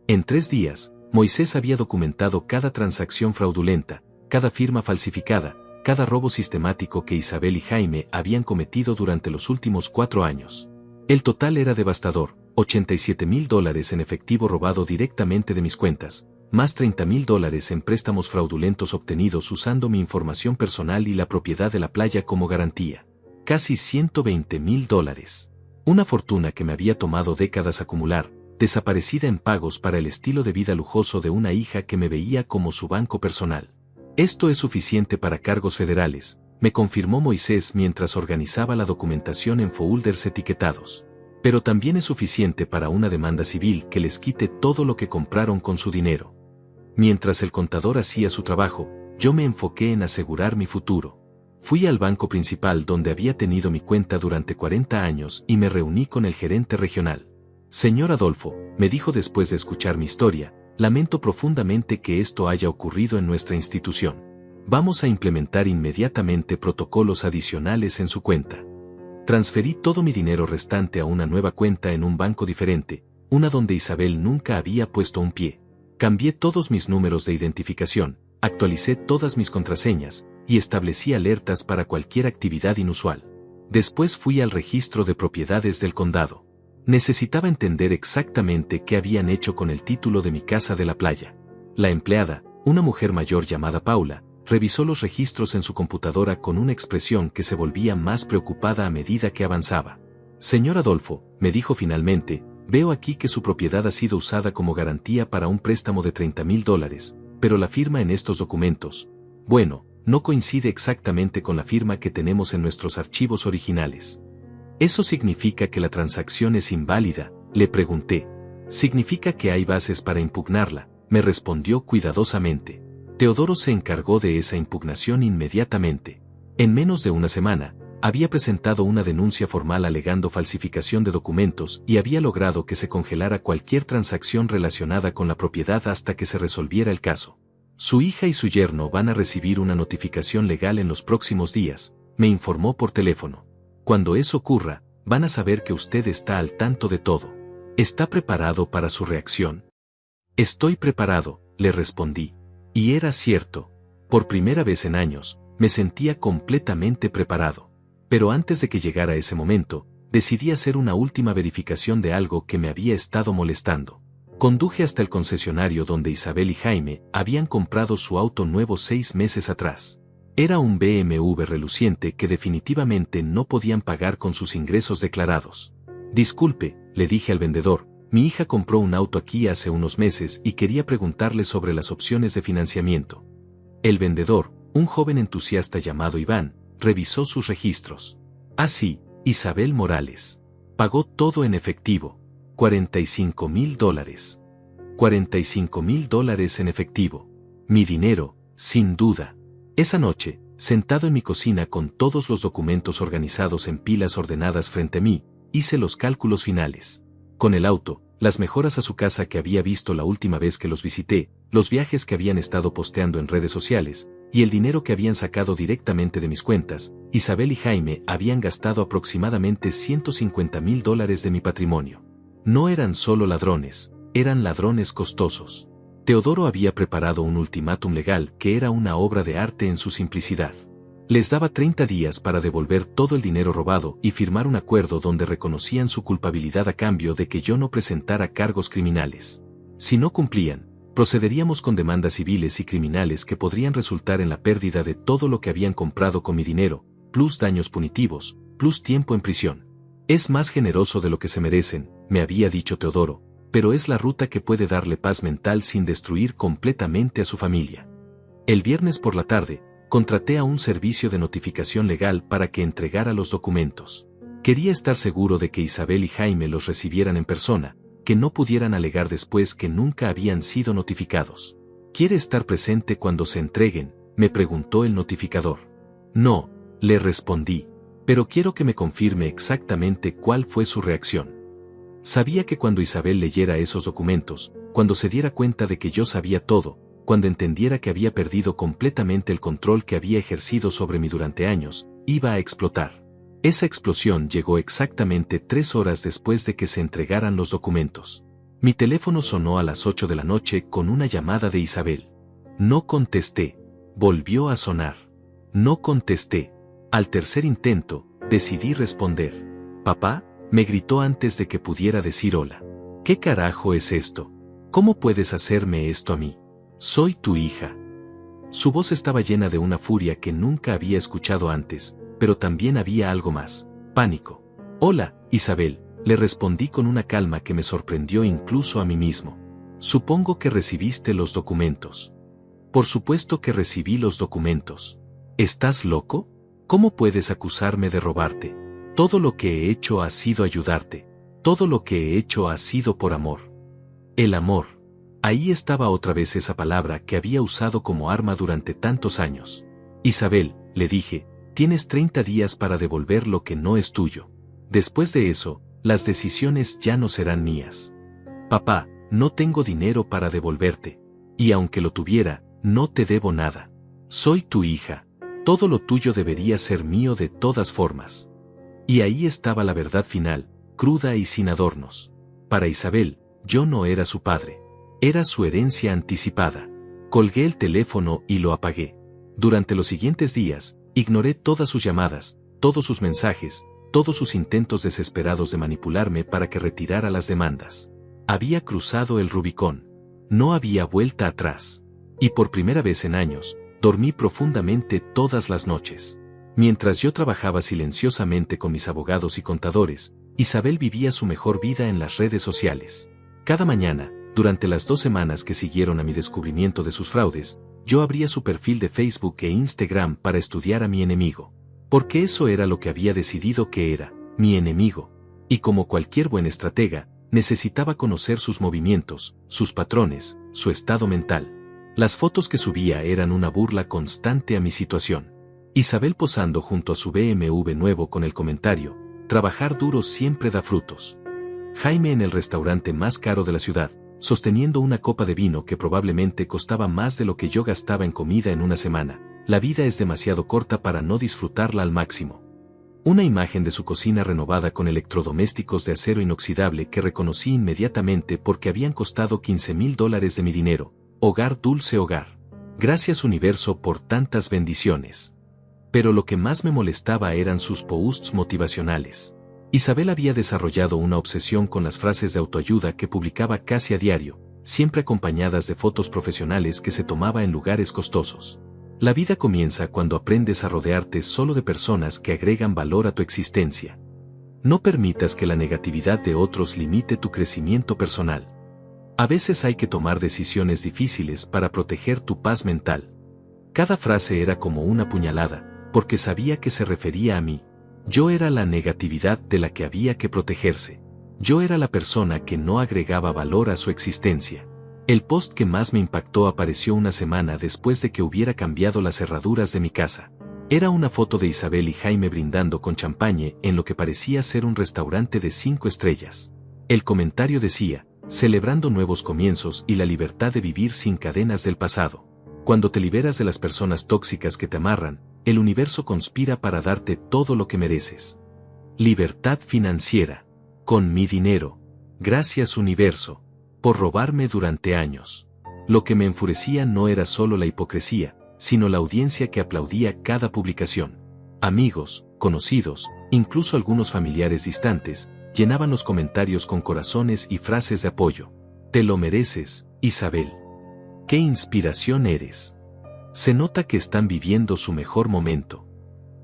En 3 días, Moisés había documentado cada transacción fraudulenta, cada firma falsificada, cada robo sistemático que Isabel y Jaime habían cometido durante los últimos 4 años. El total era devastador: $87,000 en efectivo robado directamente de mis cuentas, más $30,000 en préstamos fraudulentos obtenidos usando mi información personal y la propiedad de la playa como garantía. Casi $120,000. Una fortuna que me había tomado décadas acumular, desaparecida en pagos para el estilo de vida lujoso de una hija que me veía como su banco personal. Esto es suficiente para cargos federales, me confirmó Moisés mientras organizaba la documentación en folders etiquetados. Pero también es suficiente para una demanda civil que les quite todo lo que compraron con su dinero. Mientras el contador hacía su trabajo, yo me enfoqué en asegurar mi futuro. Fui al banco principal donde había tenido mi cuenta durante 40 años y me reuní con el gerente regional. Señor Adolfo, me dijo después de escuchar mi historia, lamento profundamente que esto haya ocurrido en nuestra institución. Vamos a implementar inmediatamente protocolos adicionales en su cuenta. Transferí todo mi dinero restante a una nueva cuenta en un banco diferente, una donde Isabel nunca había puesto un pie. Cambié todos mis números de identificación, actualicé todas mis contraseñas, y establecí alertas para cualquier actividad inusual. Después fui al registro de propiedades del condado. Necesitaba entender exactamente qué habían hecho con el título de mi casa de la playa. La empleada, una mujer mayor llamada Paula, revisó los registros en su computadora con una expresión que se volvía más preocupada a medida que avanzaba. Señor Adolfo, me dijo finalmente, veo aquí que su propiedad ha sido usada como garantía para un préstamo de $30,000, pero la firma en estos documentos, bueno, no coincide exactamente con la firma que tenemos en nuestros archivos originales. ¿Eso significa que la transacción es inválida?, le pregunté. Significa que hay bases para impugnarla, me respondió cuidadosamente. Teodoro se encargó de esa impugnación inmediatamente. En menos de una semana, había presentado una denuncia formal alegando falsificación de documentos y había logrado que se congelara cualquier transacción relacionada con la propiedad hasta que se resolviera el caso. Su hija y su yerno van a recibir una notificación legal en los próximos días, me informó por teléfono. Cuando eso ocurra, van a saber que usted está al tanto de todo. ¿Está preparado para su reacción? Estoy preparado, le respondí. Y era cierto. Por primera vez en años, me sentía completamente preparado. Pero antes de que llegara ese momento, decidí hacer una última verificación de algo que me había estado molestando. Conduje hasta el concesionario donde Isabel y Jaime habían comprado su auto nuevo 6 meses atrás. Era un BMW reluciente que definitivamente no podían pagar con sus ingresos declarados. Disculpe, le dije al vendedor, mi hija compró un auto aquí hace unos meses y quería preguntarle sobre las opciones de financiamiento. El vendedor, un joven entusiasta llamado Iván, revisó sus registros. Ah, sí, Isabel Morales. Pagó todo en efectivo. $45,000. $45,000 en efectivo. Mi dinero, sin duda. Esa noche, sentado en mi cocina con todos los documentos organizados en pilas ordenadas frente a mí, hice los cálculos finales. Con el auto, las mejoras a su casa que había visto la última vez que los visité, los viajes que habían estado posteando en redes sociales, y el dinero que habían sacado directamente de mis cuentas, Isabel y Jaime habían gastado aproximadamente $150,000 de mi patrimonio. No eran solo ladrones, eran ladrones costosos. Teodoro había preparado un ultimátum legal que era una obra de arte en su simplicidad. Les daba 30 días para devolver todo el dinero robado y firmar un acuerdo donde reconocían su culpabilidad a cambio de que yo no presentara cargos criminales. Si no cumplían, procederíamos con demandas civiles y criminales que podrían resultar en la pérdida de todo lo que habían comprado con mi dinero, plus daños punitivos, plus tiempo en prisión. Es más generoso de lo que se merecen, me había dicho Teodoro, pero es la ruta que puede darle paz mental sin destruir completamente a su familia. El viernes por la tarde, contraté a un servicio de notificación legal para que entregara los documentos. Quería estar seguro de que Isabel y Jaime los recibieran en persona, que no pudieran alegar después que nunca habían sido notificados. ¿Quiere estar presente cuando se entreguen?, me preguntó el notificador. No, le respondí, pero quiero que me confirme exactamente cuál fue su reacción. Sabía que cuando Isabel leyera esos documentos, cuando se diera cuenta de que yo sabía todo, cuando entendiera que había perdido completamente el control que había ejercido sobre mí durante años, iba a explotar. Esa explosión llegó exactamente 3 horas después de que se entregaran los documentos. Mi teléfono sonó a las 8 de la noche con una llamada de Isabel. No contesté. Volvió a sonar. No contesté. Al tercer intento, decidí responder. «Papá», me gritó antes de que pudiera decir hola. «¿Qué carajo es esto? ¿Cómo puedes hacerme esto a mí? Soy tu hija». Su voz estaba llena de una furia que nunca había escuchado antes, pero también había algo más: pánico. «Hola, Isabel», le respondí con una calma que me sorprendió incluso a mí mismo. «Supongo que recibiste los documentos». «Por supuesto que recibí los documentos». «¿Estás loco? ¿Cómo puedes acusarme de robarte? Todo lo que he hecho ha sido ayudarte. Todo lo que he hecho ha sido por amor». El amor. Ahí estaba otra vez esa palabra que había usado como arma durante tantos años. «Isabel», le dije, «tienes 30 días para devolver lo que no es tuyo. Después de eso, las decisiones ya no serán mías». «Papá, no tengo dinero para devolverte. Y aunque lo tuviera, no te debo nada. Soy tu hija. Todo lo tuyo debería ser mío de todas formas». Y ahí estaba la verdad final, cruda y sin adornos. Para Isabel, yo no era su padre. Era su herencia anticipada. Colgué el teléfono y lo apagué. Durante los siguientes días, ignoré todas sus llamadas, todos sus mensajes, todos sus intentos desesperados de manipularme para que retirara las demandas. Había cruzado el Rubicón. No había vuelta atrás. Y por primera vez en años, dormí profundamente todas las noches. Mientras yo trabajaba silenciosamente con mis abogados y contadores, Isabel vivía su mejor vida en las redes sociales. Cada mañana, durante las 2 semanas que siguieron a mi descubrimiento de sus fraudes, yo abría su perfil de Facebook e Instagram para estudiar a mi enemigo. Porque eso era lo que había decidido que era, mi enemigo. Y como cualquier buen estratega, necesitaba conocer sus movimientos, sus patrones, su estado mental. Las fotos que subía eran una burla constante a mi situación. Isabel posando junto a su BMW nuevo con el comentario: «Trabajar duro siempre da frutos». Jaime en el restaurante más caro de la ciudad, sosteniendo una copa de vino que probablemente costaba más de lo que yo gastaba en comida en una semana. La vida es demasiado corta para no disfrutarla al máximo. Una imagen de su cocina renovada con electrodomésticos de acero inoxidable que reconocí inmediatamente porque habían costado $15,000 de mi dinero. Hogar, dulce hogar. Gracias universo por tantas bendiciones. Pero lo que más me molestaba eran sus posts motivacionales. Isabel había desarrollado una obsesión con las frases de autoayuda que publicaba casi a diario, siempre acompañadas de fotos profesionales que se tomaba en lugares costosos. La vida comienza cuando aprendes a rodearte solo de personas que agregan valor a tu existencia. No permitas que la negatividad de otros limite tu crecimiento personal. A veces hay que tomar decisiones difíciles para proteger tu paz mental. Cada frase era como una puñalada, porque sabía que se refería a mí. Yo era la negatividad de la que había que protegerse. Yo era la persona que no agregaba valor a su existencia. El post que más me impactó apareció una semana después de que hubiera cambiado las cerraduras de mi casa. Era una foto de Isabel y Jaime brindando con champaña en lo que parecía ser un restaurante de 5 estrellas. El comentario decía, celebrando nuevos comienzos y la libertad de vivir sin cadenas del pasado. Cuando te liberas de las personas tóxicas que te amarran, el universo conspira para darte todo lo que mereces. Libertad financiera. Con mi dinero. Gracias universo. Por robarme durante años. Lo que me enfurecía no era solo la hipocresía, sino la audiencia que aplaudía cada publicación. Amigos, conocidos, incluso algunos familiares distantes, llenaban los comentarios con corazones y frases de apoyo. Te lo mereces, Isabel. ¡Qué inspiración eres! Se nota que están viviendo su mejor momento.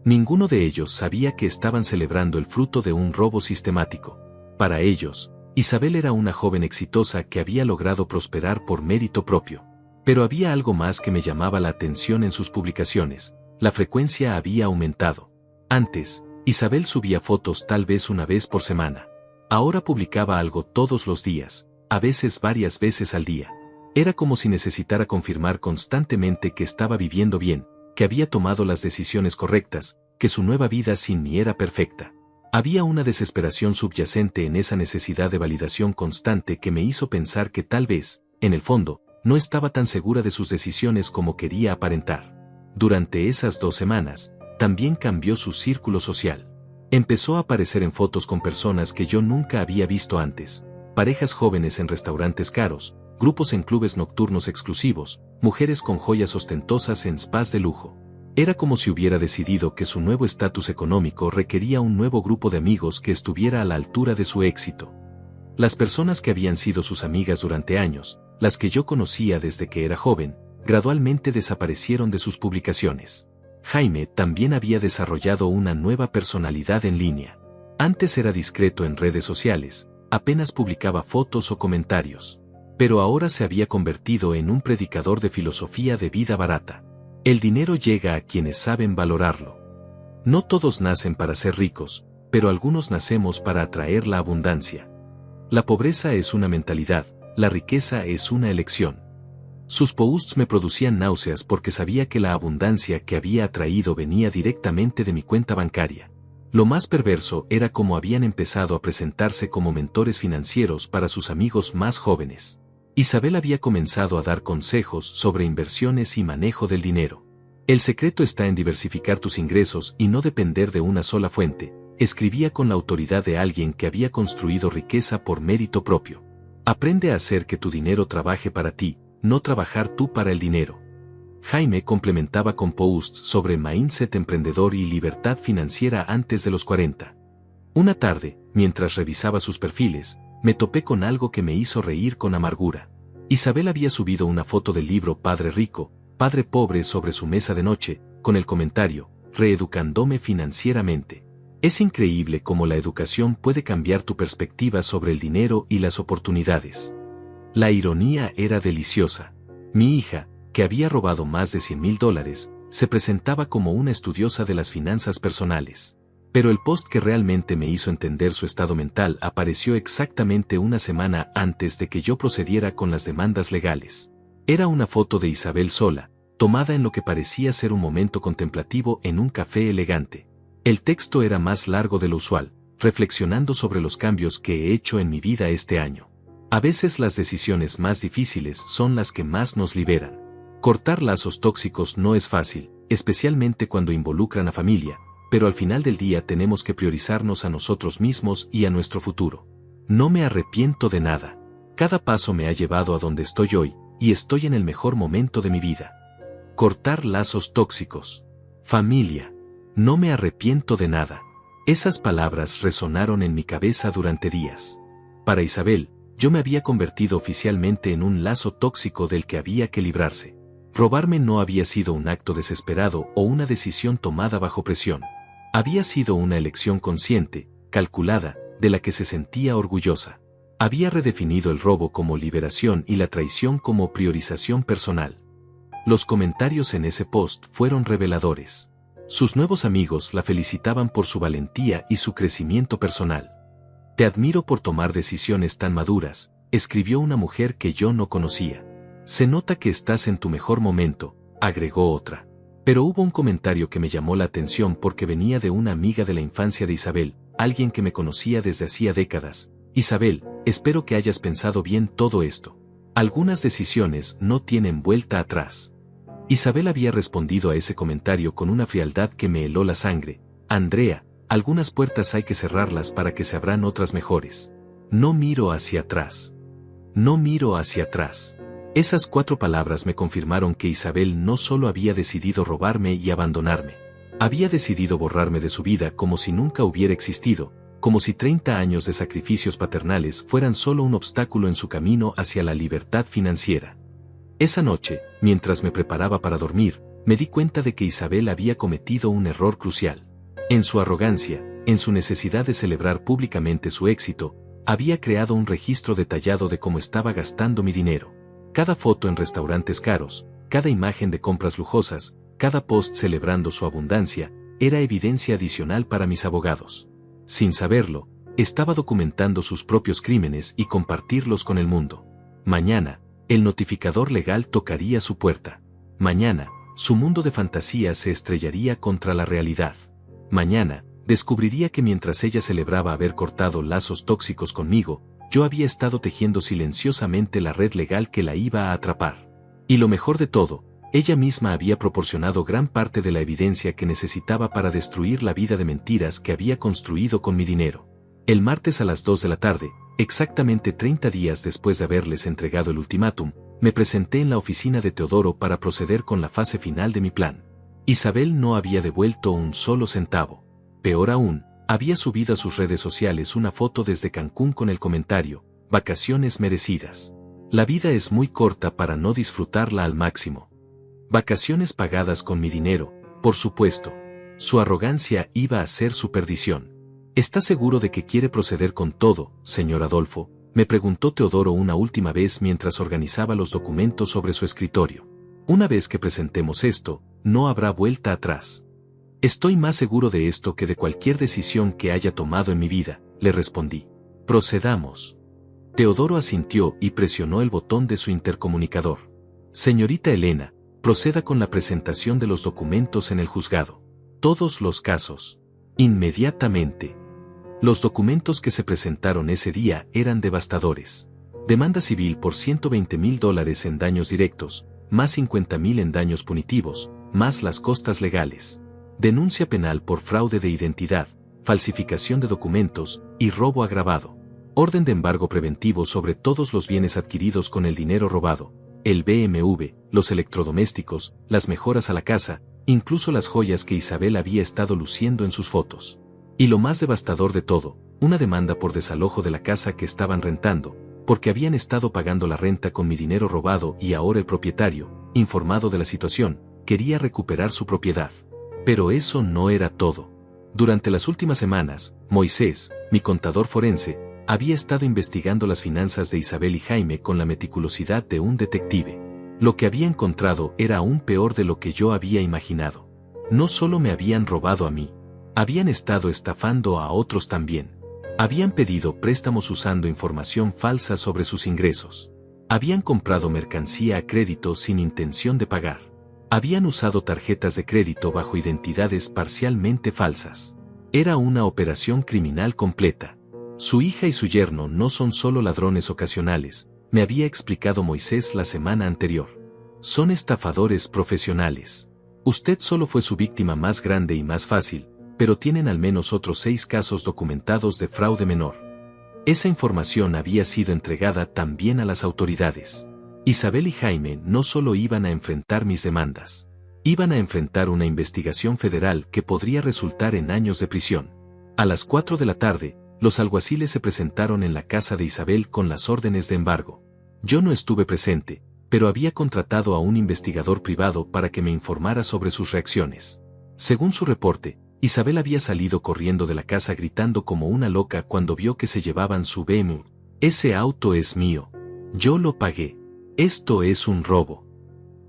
Ninguno de ellos sabía que estaban celebrando el fruto de un robo sistemático. Para ellos, Isabel era una joven exitosa que había logrado prosperar por mérito propio. Pero había algo más que me llamaba la atención en sus publicaciones. La frecuencia había aumentado. Antes, Isabel subía fotos tal vez una vez por semana. Ahora publicaba algo todos los días, a veces varias veces al día. Era como si necesitara confirmar constantemente que estaba viviendo bien, que había tomado las decisiones correctas, que su nueva vida sin mí era perfecta. Había una desesperación subyacente en esa necesidad de validación constante que me hizo pensar que tal vez, en el fondo, no estaba tan segura de sus decisiones como quería aparentar. Durante esas 2 semanas, también cambió su círculo social. Empezó a aparecer en fotos con personas que yo nunca había visto antes, parejas jóvenes en restaurantes caros, grupos en clubes nocturnos exclusivos, mujeres con joyas ostentosas en spas de lujo. Era como si hubiera decidido que su nuevo estatus económico requería un nuevo grupo de amigos que estuviera a la altura de su éxito. Las personas que habían sido sus amigas durante años, las que yo conocía desde que era joven, gradualmente desaparecieron de sus publicaciones. Jaime también había desarrollado una nueva personalidad en línea. Antes era discreto en redes sociales, apenas publicaba fotos o comentarios. Pero ahora se había convertido en un predicador de filosofía de vida barata. El dinero llega a quienes saben valorarlo. No todos nacen para ser ricos, pero algunos nacemos para atraer la abundancia. La pobreza es una mentalidad, la riqueza es una elección. Sus posts me producían náuseas porque sabía que la abundancia que había atraído venía directamente de mi cuenta bancaria. Lo más perverso era cómo habían empezado a presentarse como mentores financieros para sus amigos más jóvenes. Isabel había comenzado a dar consejos sobre inversiones y manejo del dinero. El secreto está en diversificar tus ingresos y no depender de una sola fuente, escribía con la autoridad de alguien que había construido riqueza por mérito propio. Aprende a hacer que tu dinero trabaje para ti, no trabajar tú para el dinero. Jaime complementaba con posts sobre mindset emprendedor y libertad financiera antes de los 40. Una tarde, mientras revisaba sus perfiles, me topé con algo que me hizo reír con amargura. Isabel había subido una foto del libro Padre Rico, Padre Pobre sobre su mesa de noche, con el comentario, reeducándome financieramente. Es increíble cómo la educación puede cambiar tu perspectiva sobre el dinero y las oportunidades. La ironía era deliciosa. Mi hija, que había robado más de $100,000, se presentaba como una estudiosa de las finanzas personales. Pero el post que realmente me hizo entender su estado mental apareció exactamente una semana antes de que yo procediera con las demandas legales. Era una foto de Isabel sola, tomada en lo que parecía ser un momento contemplativo en un café elegante. El texto era más largo de lo usual, reflexionando sobre los cambios que he hecho en mi vida este año. A veces las decisiones más difíciles son las que más nos liberan. Cortar lazos tóxicos no es fácil, especialmente cuando involucran a familia, pero al final del día tenemos que priorizarnos a nosotros mismos y a nuestro futuro. No me arrepiento de nada. Cada paso me ha llevado a donde estoy hoy, y estoy en el mejor momento de mi vida. Cortar lazos tóxicos. Familia. No me arrepiento de nada. Esas palabras resonaron en mi cabeza durante días. Para Isabel, yo me había convertido oficialmente en un lazo tóxico del que había que librarse. Robarme no había sido un acto desesperado o una decisión tomada bajo presión. Había sido una elección consciente, calculada, de la que se sentía orgullosa. Había redefinido el robo como liberación y la traición como priorización personal. Los comentarios en ese post fueron reveladores. Sus nuevos amigos la felicitaban por su valentía y su crecimiento personal. «Te admiro por tomar decisiones tan maduras», escribió una mujer que yo no conocía. «Se nota que estás en tu mejor momento», agregó otra. Pero hubo un comentario que me llamó la atención porque venía de una amiga de la infancia de Isabel, alguien que me conocía desde hacía décadas. «Isabel, espero que hayas pensado bien todo esto. Algunas decisiones no tienen vuelta atrás». Isabel había respondido a ese comentario con una frialdad que me heló la sangre. «Andrea, algunas puertas hay que cerrarlas para que se abran otras mejores. No miro hacia atrás. No miro hacia atrás». Esas 4 palabras me confirmaron que Isabel no solo había decidido robarme y abandonarme. Había decidido borrarme de su vida como si nunca hubiera existido, como si 30 años de sacrificios paternales fueran solo un obstáculo en su camino hacia la libertad financiera. Esa noche, mientras me preparaba para dormir, me di cuenta de que Isabel había cometido un error crucial. En su arrogancia, en su necesidad de celebrar públicamente su éxito, había creado un registro detallado de cómo estaba gastando mi dinero. Cada foto en restaurantes caros, cada imagen de compras lujosas, cada post celebrando su abundancia, era evidencia adicional para mis abogados. Sin saberlo, estaba documentando sus propios crímenes y compartirlos con el mundo. Mañana, el notificador legal tocaría su puerta. Mañana, su mundo de fantasía se estrellaría contra la realidad. Mañana, descubriría que mientras ella celebraba haber cortado lazos tóxicos conmigo, yo había estado tejiendo silenciosamente la red legal que la iba a atrapar. Y lo mejor de todo, ella misma había proporcionado gran parte de la evidencia que necesitaba para destruir la vida de mentiras que había construido con mi dinero. El martes a las 2 de la tarde, exactamente 30 días después de haberles entregado el ultimátum, me presenté en la oficina de Teodoro para proceder con la fase final de mi plan. Isabel no había devuelto un solo centavo. Peor aún, había subido a sus redes sociales una foto desde Cancún con el comentario: «Vacaciones merecidas. La vida es muy corta para no disfrutarla al máximo». Vacaciones pagadas con mi dinero, por supuesto. Su arrogancia iba a ser su perdición. «¿Está seguro de que quiere proceder con todo, señor Adolfo?», me preguntó Teodoro una última vez mientras organizaba los documentos sobre su escritorio. «Una vez que presentemos esto, no habrá vuelta atrás». «Estoy más seguro de esto que de cualquier decisión que haya tomado en mi vida», le respondí. «Procedamos». Teodoro asintió y presionó el botón de su intercomunicador. «Señorita Elena, proceda con la presentación de los documentos en el juzgado. Todos los casos. Inmediatamente». Los documentos que se presentaron ese día eran devastadores. Demanda civil por $120,000 en daños directos, más $50,000 en daños punitivos, más las costas legales. Denuncia penal por fraude de identidad, falsificación de documentos y robo agravado. Orden de embargo preventivo sobre todos los bienes adquiridos con el dinero robado, el BMW, los electrodomésticos, las mejoras a la casa, incluso las joyas que Isabel había estado luciendo en sus fotos. Y lo más devastador de todo, una demanda por desalojo de la casa que estaban rentando, porque habían estado pagando la renta con mi dinero robado y ahora el propietario, informado de la situación, quería recuperar su propiedad. Pero eso no era todo. Durante las últimas semanas, Moisés, mi contador forense, había estado investigando las finanzas de Isabel y Jaime con la meticulosidad de un detective. Lo que había encontrado era aún peor de lo que yo había imaginado. No solo me habían robado a mí, habían estado estafando a otros también. Habían pedido préstamos usando información falsa sobre sus ingresos. Habían comprado mercancía a crédito sin intención de pagar. Habían usado tarjetas de crédito bajo identidades parcialmente falsas. Era una operación criminal completa. Su hija y su yerno no son solo ladrones ocasionales, me había explicado Moisés la semana anterior. Son estafadores profesionales. Usted solo fue su víctima más grande y más fácil, pero tienen al menos otros 6 casos documentados de fraude menor. Esa información había sido entregada también a las autoridades. Isabel y Jaime no solo iban a enfrentar mis demandas. Iban a enfrentar una investigación federal que podría resultar en años de prisión. A las 4 de la tarde, los alguaciles se presentaron en la casa de Isabel con las órdenes de embargo. Yo no estuve presente, pero había contratado a un investigador privado para que me informara sobre sus reacciones. Según su reporte, Isabel había salido corriendo de la casa gritando como una loca cuando vio que se llevaban su BMW. Ese auto es mío. Yo lo pagué. Esto es un robo.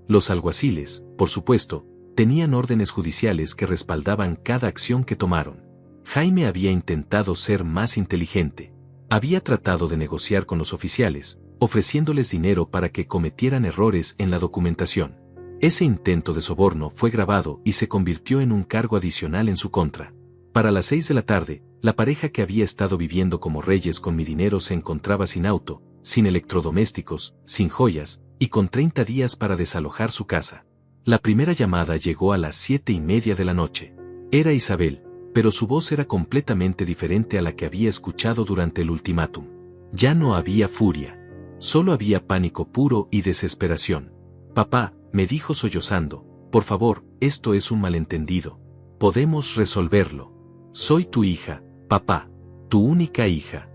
Los alguaciles, por supuesto, tenían órdenes judiciales que respaldaban cada acción que tomaron. Jaime había intentado ser más inteligente. Había tratado de negociar con los oficiales, ofreciéndoles dinero para que cometieran errores en la documentación. Ese intento de soborno fue grabado y se convirtió en un cargo adicional en su contra. Para las 6 de la tarde, la pareja que había estado viviendo como reyes con mi dinero se encontraba sin auto, sin electrodomésticos, sin joyas, y con 30 días para desalojar su casa. La primera llamada llegó a las 7:30 de la noche. Era Isabel, pero su voz era completamente diferente a la que había escuchado durante el ultimátum. Ya no había furia. Solo había pánico puro y desesperación. Papá, me dijo sollozando, por favor, esto es un malentendido. Podemos resolverlo. Soy tu hija, papá, tu única hija.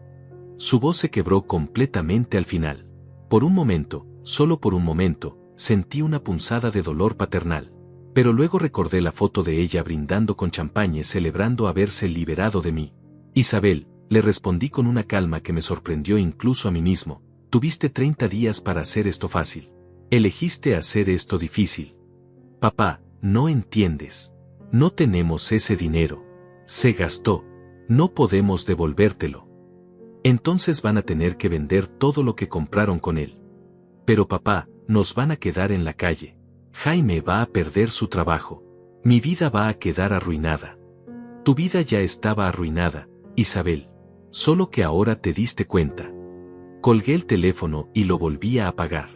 Su voz se quebró completamente al final. Por un momento, solo por un momento, sentí una punzada de dolor paternal. Pero luego recordé la foto de ella brindando con champaña celebrando haberse liberado de mí. Isabel, le respondí con una calma que me sorprendió incluso a mí mismo, tuviste 30 días para hacer esto fácil. Elegiste hacer esto difícil. Papá, no entiendes. No tenemos ese dinero. Se gastó. No podemos devolvértelo. Entonces van a tener que vender todo lo que compraron con él. Pero papá, nos van a quedar en la calle. Jaime va a perder su trabajo. Mi vida va a quedar arruinada. Tu vida ya estaba arruinada, Isabel. Solo que ahora te diste cuenta. Colgué el teléfono y lo volví a apagar.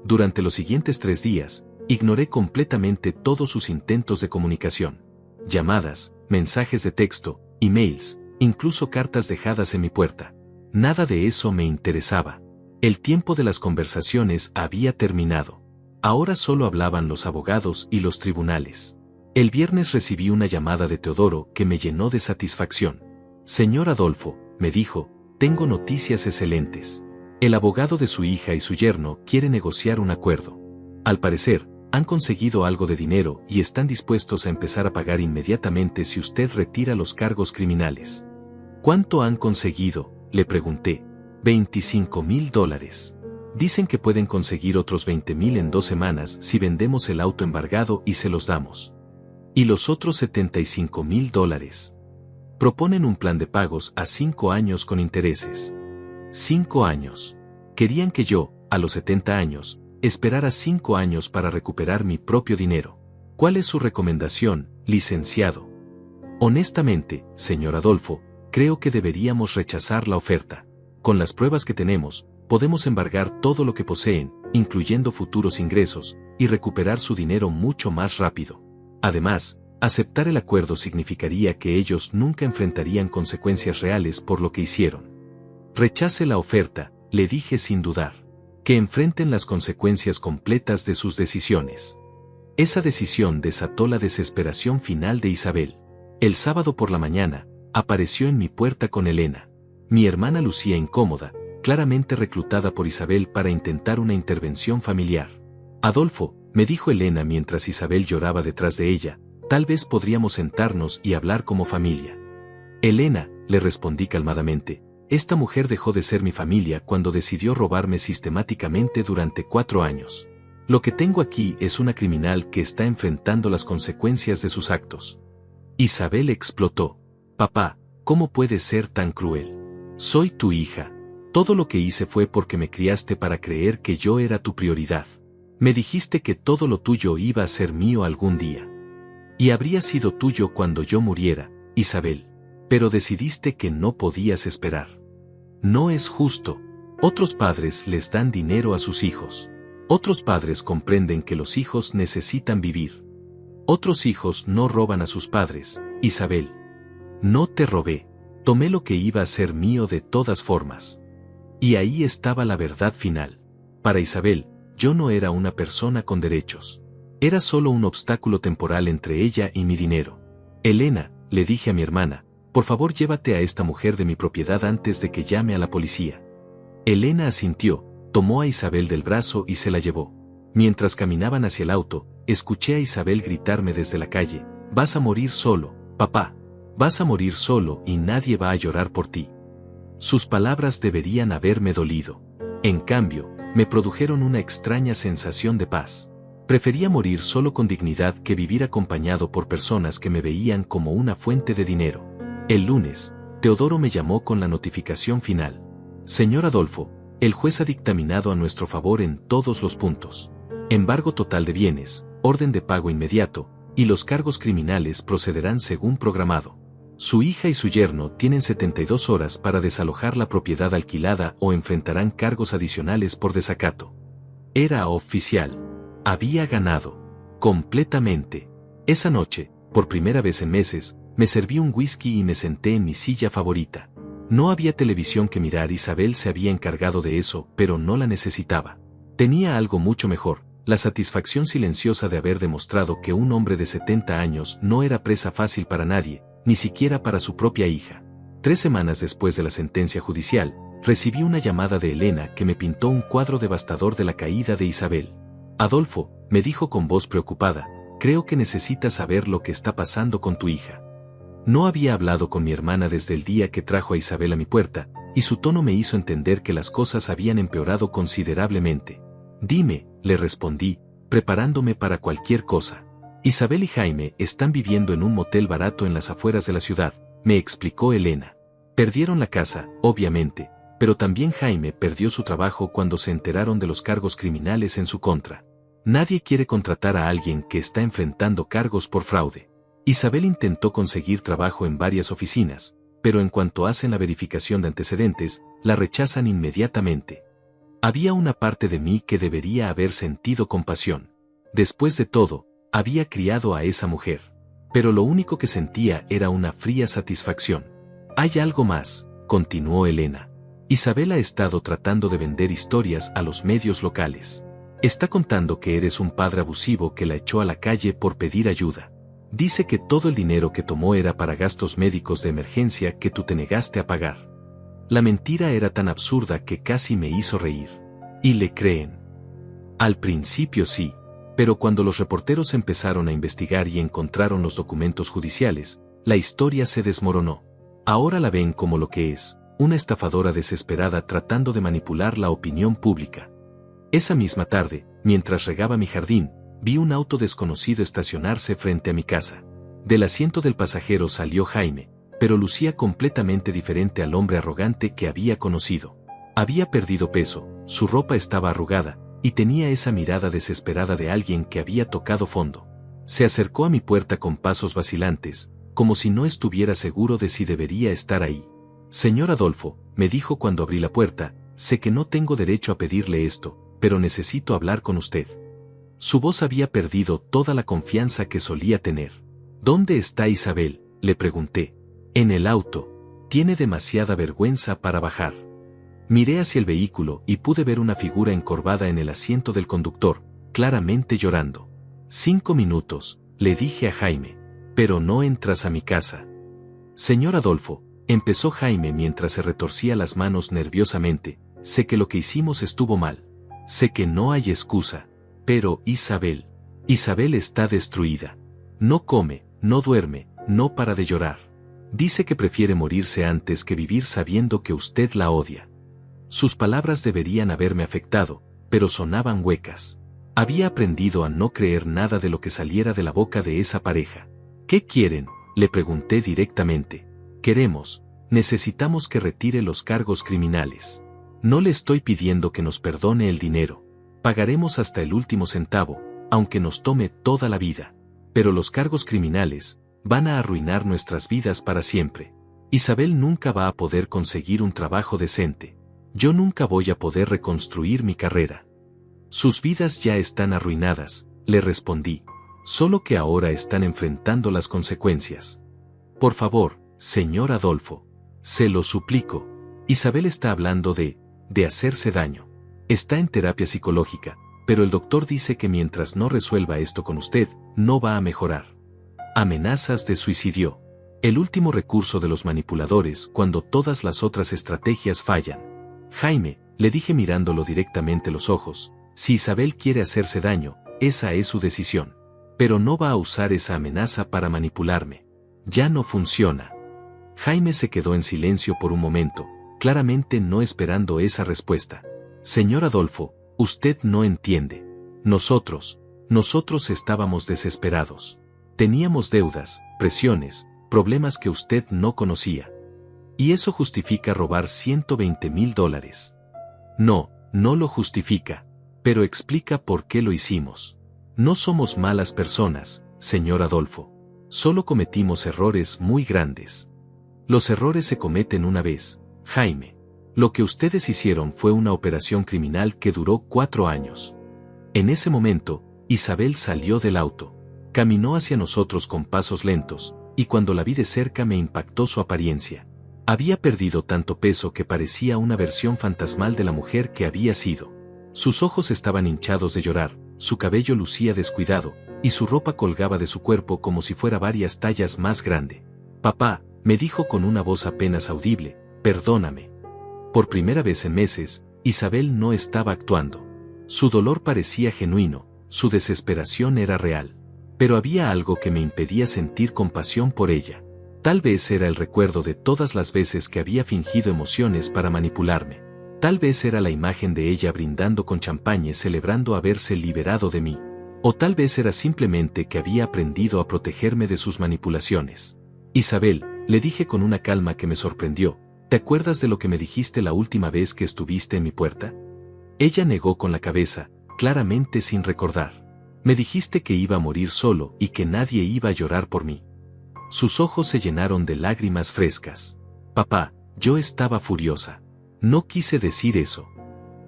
Durante los siguientes 3 días, ignoré completamente todos sus intentos de comunicación. Llamadas, mensajes de texto, emails, incluso cartas dejadas en mi puerta. Nada de eso me interesaba. El tiempo de las conversaciones había terminado. Ahora solo hablaban los abogados y los tribunales. El viernes recibí una llamada de Teodoro que me llenó de satisfacción. Señor Adolfo, me dijo, tengo noticias excelentes. El abogado de su hija y su yerno quiere negociar un acuerdo. Al parecer, han conseguido algo de dinero y están dispuestos a empezar a pagar inmediatamente si usted retira los cargos criminales. ¿Cuánto han conseguido?, le pregunté. $25,000. Dicen que pueden conseguir otros 20,000 en 2 semanas si vendemos el auto embargado y se los damos. Y los otros $75,000. Proponen un plan de pagos a 5 años con intereses. 5 años. Querían que yo, a los 70 años, esperara 5 años para recuperar mi propio dinero. ¿Cuál es su recomendación, licenciado? Honestamente, señor Adolfo, creo que deberíamos rechazar la oferta. Con las pruebas que tenemos, podemos embargar todo lo que poseen, incluyendo futuros ingresos, y recuperar su dinero mucho más rápido. Además, aceptar el acuerdo significaría que ellos nunca enfrentarían consecuencias reales por lo que hicieron. Rechace la oferta, le dije sin dudar. Que enfrenten las consecuencias completas de sus decisiones. Esa decisión desató la desesperación final de Isabel. El sábado por la mañana, apareció en mi puerta con Elena. Mi hermana lucía incómoda, claramente reclutada por Isabel para intentar una intervención familiar. Adolfo, me dijo Elena mientras Isabel lloraba detrás de ella, tal vez podríamos sentarnos y hablar como familia. Elena, le respondí calmadamente, esta mujer dejó de ser mi familia cuando decidió robarme sistemáticamente durante 4 años. Lo que tengo aquí es una criminal que está enfrentando las consecuencias de sus actos. Isabel explotó. Papá, ¿cómo puedes ser tan cruel? Soy tu hija. Todo lo que hice fue porque me criaste para creer que yo era tu prioridad. Me dijiste que todo lo tuyo iba a ser mío algún día. Y habría sido tuyo cuando yo muriera, Isabel. Pero decidiste que no podías esperar. No es justo. Otros padres les dan dinero a sus hijos. Otros padres comprenden que los hijos necesitan vivir. Otros hijos no roban a sus padres, Isabel. No te robé. Tomé lo que iba a ser mío de todas formas. Y ahí estaba la verdad final. Para Isabel, yo no era una persona con derechos. Era solo un obstáculo temporal entre ella y mi dinero. Elena, le dije a mi hermana, por favor llévate a esta mujer de mi propiedad antes de que llame a la policía. Elena asintió, tomó a Isabel del brazo y se la llevó. Mientras caminaban hacia el auto, escuché a Isabel gritarme desde la calle, vas a morir solo, papá. Vas a morir solo y nadie va a llorar por ti. Sus palabras deberían haberme dolido. En cambio, me produjeron una extraña sensación de paz. Prefería morir solo con dignidad que vivir acompañado por personas que me veían como una fuente de dinero. El lunes, Teodoro me llamó con la notificación final. Señor Adolfo, el juez ha dictaminado a nuestro favor en todos los puntos. Embargo total de bienes, orden de pago inmediato, y los cargos criminales procederán según programado. Su hija y su yerno tienen 72 horas para desalojar la propiedad alquilada o enfrentarán cargos adicionales por desacato. Era oficial. Había ganado. Completamente. Esa noche, por primera vez en meses, me serví un whisky y me senté en mi silla favorita. No había televisión que mirar. Isabel se había encargado de eso, pero no la necesitaba. Tenía algo mucho mejor, la satisfacción silenciosa de haber demostrado que un hombre de 70 años no era presa fácil para nadie, ni siquiera para su propia hija. 3 semanas después de la sentencia judicial, recibí una llamada de Elena que me pintó un cuadro devastador de la caída de Isabel. Adolfo, me dijo con voz preocupada, creo que necesitas saber lo que está pasando con tu hija. No había hablado con mi hermana desde el día que trajo a Isabel a mi puerta, y su tono me hizo entender que las cosas habían empeorado considerablemente. Dime, le respondí, preparándome para cualquier cosa. Isabel y Jaime están viviendo en un motel barato en las afueras de la ciudad, me explicó Elena. Perdieron la casa, obviamente, pero también Jaime perdió su trabajo cuando se enteraron de los cargos criminales en su contra. Nadie quiere contratar a alguien que está enfrentando cargos por fraude. Isabel intentó conseguir trabajo en varias oficinas, pero en cuanto hacen la verificación de antecedentes, la rechazan inmediatamente. Había una parte de mí que debería haber sentido compasión. Después de todo, había criado a esa mujer. Pero lo único que sentía era una fría satisfacción. Hay algo más, continuó Elena. Isabel ha estado tratando de vender historias a los medios locales. Está contando que eres un padre abusivo que la echó a la calle por pedir ayuda. Dice que todo el dinero que tomó era para gastos médicos de emergencia que tú te negaste a pagar. La mentira era tan absurda que casi me hizo reír. ¿Y le creen? Al principio sí. Pero cuando los reporteros empezaron a investigar y encontraron los documentos judiciales, la historia se desmoronó. Ahora la ven como lo que es, una estafadora desesperada tratando de manipular la opinión pública. Esa misma tarde, mientras regaba mi jardín, vi un auto desconocido estacionarse frente a mi casa. Del asiento del pasajero salió Jaime, pero lucía completamente diferente al hombre arrogante que había conocido. Había perdido peso, su ropa estaba arrugada, y tenía esa mirada desesperada de alguien que había tocado fondo. Se acercó a mi puerta con pasos vacilantes, como si no estuviera seguro de si debería estar ahí. Señor Adolfo, me dijo cuando abrí la puerta, sé que no tengo derecho a pedirle esto, pero necesito hablar con usted. Su voz había perdido toda la confianza que solía tener. ¿Dónde está Isabel?, le pregunté. En el auto. Tiene demasiada vergüenza para bajar. Miré hacia el vehículo y pude ver una figura encorvada en el asiento del conductor, claramente llorando. 5 minutos, le dije a Jaime. Pero no entras a mi casa. Señor Adolfo, empezó Jaime mientras se retorcía las manos nerviosamente, sé que lo que hicimos estuvo mal. Sé que no hay excusa. Pero Isabel está destruida. No come, no duerme, no para de llorar. Dice que prefiere morirse antes que vivir sabiendo que usted la odia. Sus palabras deberían haberme afectado, pero sonaban huecas. Había aprendido a no creer nada de lo que saliera de la boca de esa pareja. ¿Qué quieren?, le pregunté directamente. Necesitamos que retire los cargos criminales. No le estoy pidiendo que nos perdone el dinero. Pagaremos hasta el último centavo, aunque nos tome toda la vida. Pero los cargos criminales van a arruinar nuestras vidas para siempre. Isabel nunca va a poder conseguir un trabajo decente. Yo nunca voy a poder reconstruir mi carrera. Sus vidas ya están arruinadas, le respondí. Solo que ahora están enfrentando las consecuencias. Por favor, señor Adolfo. Se lo suplico. Isabel está hablando de hacerse daño. Está en terapia psicológica, pero el doctor dice que mientras no resuelva esto con usted, no va a mejorar. Amenazas de suicidio. El último recurso de los manipuladores cuando todas las otras estrategias fallan. Jaime, le dije mirándolo directamente los ojos, si Isabel quiere hacerse daño, esa es su decisión. Pero no va a usar esa amenaza para manipularme. Ya no funciona. Jaime se quedó en silencio por un momento, claramente no esperando esa respuesta. Señor Adolfo, usted no entiende. Nosotros estábamos desesperados. Teníamos deudas, presiones, problemas que usted no conocía. Y eso justifica robar $120,000. No, no lo justifica, pero explica por qué lo hicimos. No somos malas personas, señor Adolfo. Solo cometimos errores muy grandes. Los errores se cometen una vez, Jaime. Lo que ustedes hicieron fue una operación criminal que duró 4 años. En ese momento, Isabel salió del auto. Caminó hacia nosotros con pasos lentos, y cuando la vi de cerca me impactó su apariencia. Había perdido tanto peso que parecía una versión fantasmal de la mujer que había sido. Sus ojos estaban hinchados de llorar, su cabello lucía descuidado, y su ropa colgaba de su cuerpo como si fuera varias tallas más grande. Papá, me dijo con una voz apenas audible, perdóname. Por primera vez en meses, Isabel no estaba actuando. Su dolor parecía genuino, su desesperación era real. Pero había algo que me impedía sentir compasión por ella. Tal vez era el recuerdo de todas las veces que había fingido emociones para manipularme. Tal vez era la imagen de ella brindando con champaña celebrando haberse liberado de mí. O tal vez era simplemente que había aprendido a protegerme de sus manipulaciones. Isabel, le dije con una calma que me sorprendió, ¿te acuerdas de lo que me dijiste la última vez que estuviste en mi puerta? Ella negó con la cabeza, claramente sin recordar. Me dijiste que iba a morir solo y que nadie iba a llorar por mí. Sus ojos se llenaron de lágrimas frescas. Papá, yo estaba furiosa. No quise decir eso.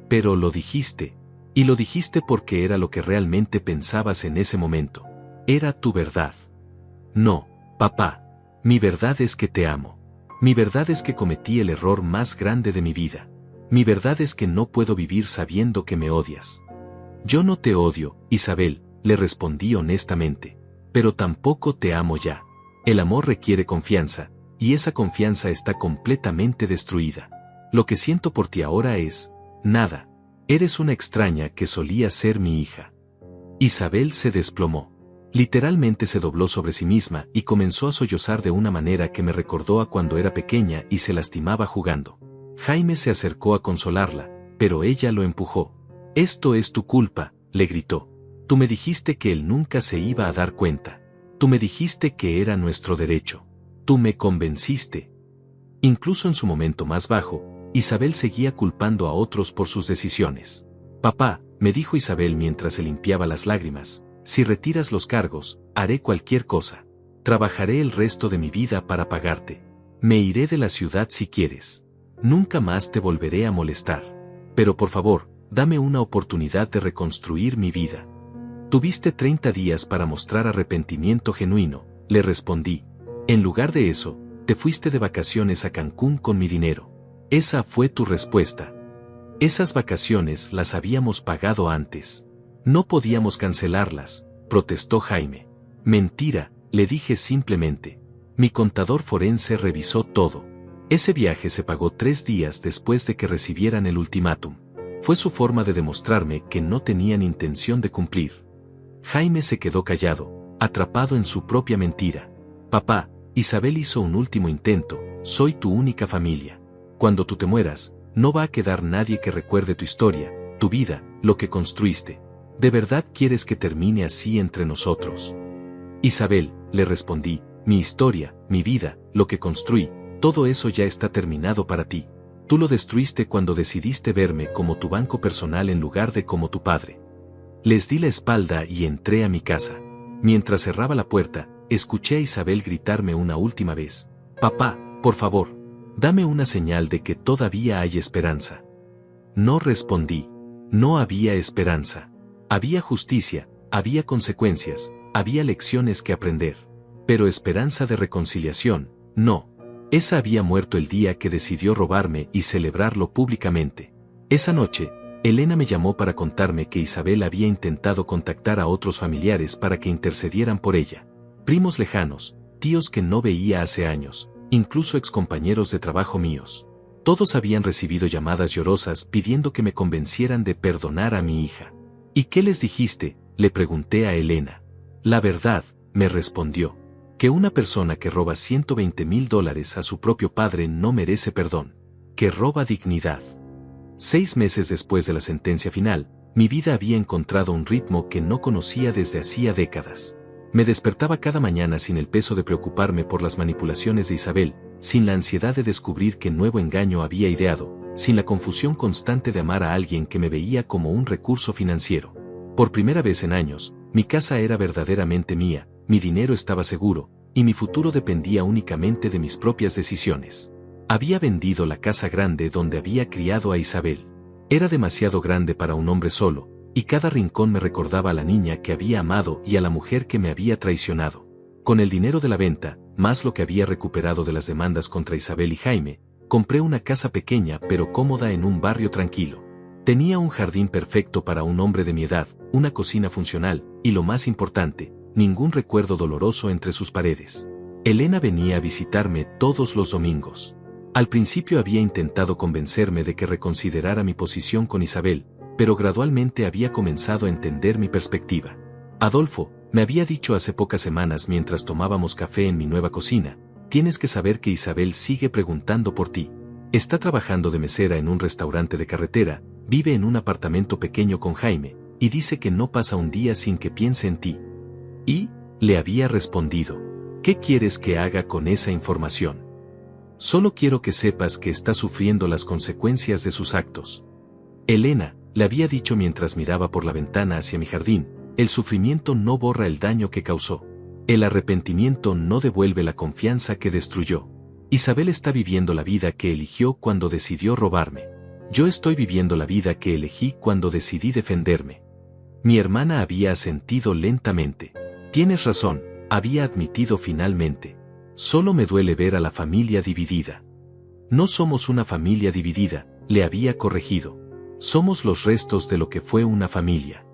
Pero lo dijiste. Y lo dijiste porque era lo que realmente pensabas en ese momento. Era tu verdad. No, papá. Mi verdad es que te amo. Mi verdad es que cometí el error más grande de mi vida. Mi verdad es que no puedo vivir sabiendo que me odias. Yo no te odio, Isabel, le respondí honestamente. Pero tampoco te amo ya. El amor requiere confianza, y esa confianza está completamente destruida. Lo que siento por ti ahora es nada. Eres una extraña que solía ser mi hija. Isabel se desplomó. Literalmente se dobló sobre sí misma y comenzó a sollozar de una manera que me recordó a cuando era pequeña y se lastimaba jugando. Jaime se acercó a consolarla, pero ella lo empujó. Esto es tu culpa, le gritó. Tú me dijiste que él nunca se iba a dar cuenta. Tú me dijiste que era nuestro derecho. Tú me convenciste. Incluso en su momento más bajo, Isabel seguía culpando a otros por sus decisiones. Papá, me dijo Isabel mientras se limpiaba las lágrimas, si retiras los cargos, haré cualquier cosa. Trabajaré el resto de mi vida para pagarte. Me iré de la ciudad si quieres. Nunca más te volveré a molestar. Pero por favor, dame una oportunidad de reconstruir mi vida. Tuviste 30 días para mostrar arrepentimiento genuino, le respondí. En lugar de eso, te fuiste de vacaciones a Cancún con mi dinero. Esa fue tu respuesta. Esas vacaciones las habíamos pagado antes. No podíamos cancelarlas, protestó Jaime. Mentira, le dije simplemente. Mi contador forense revisó todo. Ese viaje se pagó 3 días después de que recibieran el ultimátum. Fue su forma de demostrarme que no tenían intención de cumplir. Jaime se quedó callado, atrapado en su propia mentira. Papá, Isabel hizo un último intento, soy tu única familia. Cuando tú te mueras, no va a quedar nadie que recuerde tu historia, tu vida, lo que construiste. ¿De verdad quieres que termine así entre nosotros? Isabel, le respondí, mi historia, mi vida, lo que construí, todo eso ya está terminado para ti. Tú lo destruiste cuando decidiste verme como tu banco personal en lugar de como tu padre. Les di la espalda y entré a mi casa. Mientras cerraba la puerta, escuché a Isabel gritarme una última vez. Papá, por favor, dame una señal de que todavía hay esperanza. No respondí. No había esperanza. Había justicia, había consecuencias, había lecciones que aprender. Pero esperanza de reconciliación, no. Esa había muerto el día que decidió robarme y celebrarlo públicamente. Esa noche, Elena me llamó para contarme que Isabel había intentado contactar a otros familiares para que intercedieran por ella. Primos lejanos, tíos que no veía hace años, incluso excompañeros de trabajo míos. Todos habían recibido llamadas llorosas pidiendo que me convencieran de perdonar a mi hija. ¿Y qué les dijiste?, le pregunté a Elena. La verdad, me respondió, que una persona que roba $120,000 a su propio padre no merece perdón, que roba dignidad. 6 meses después de la sentencia final, mi vida había encontrado un ritmo que no conocía desde hacía décadas. Me despertaba cada mañana sin el peso de preocuparme por las manipulaciones de Isabel, sin la ansiedad de descubrir qué nuevo engaño había ideado, sin la confusión constante de amar a alguien que me veía como un recurso financiero. Por primera vez en años, mi casa era verdaderamente mía, mi dinero estaba seguro, y mi futuro dependía únicamente de mis propias decisiones. Había vendido la casa grande donde había criado a Isabel. Era demasiado grande para un hombre solo, y cada rincón me recordaba a la niña que había amado y a la mujer que me había traicionado. Con el dinero de la venta, más lo que había recuperado de las demandas contra Isabel y Jaime, compré una casa pequeña pero cómoda en un barrio tranquilo. Tenía un jardín perfecto para un hombre de mi edad, una cocina funcional, y lo más importante, ningún recuerdo doloroso entre sus paredes. Elena venía a visitarme todos los domingos. Al principio había intentado convencerme de que reconsiderara mi posición con Isabel, pero gradualmente había comenzado a entender mi perspectiva. Adolfo, me había dicho hace pocas semanas mientras tomábamos café en mi nueva cocina, tienes que saber que Isabel sigue preguntando por ti. Está trabajando de mesera en un restaurante de carretera, vive en un apartamento pequeño con Jaime, y dice que no pasa un día sin que piense en ti. Y, le había respondido, ¿qué quieres que haga con esa información? Solo quiero que sepas que está sufriendo las consecuencias de sus actos. Elena, le había dicho mientras miraba por la ventana hacia mi jardín, el sufrimiento no borra el daño que causó. El arrepentimiento no devuelve la confianza que destruyó. Isabel está viviendo la vida que eligió cuando decidió robarme. Yo estoy viviendo la vida que elegí cuando decidí defenderme. Mi hermana había asentido lentamente. Tienes razón, había admitido finalmente. Solo me duele ver a la familia dividida. No somos una familia dividida, le había corregido. Somos los restos de lo que fue una familia.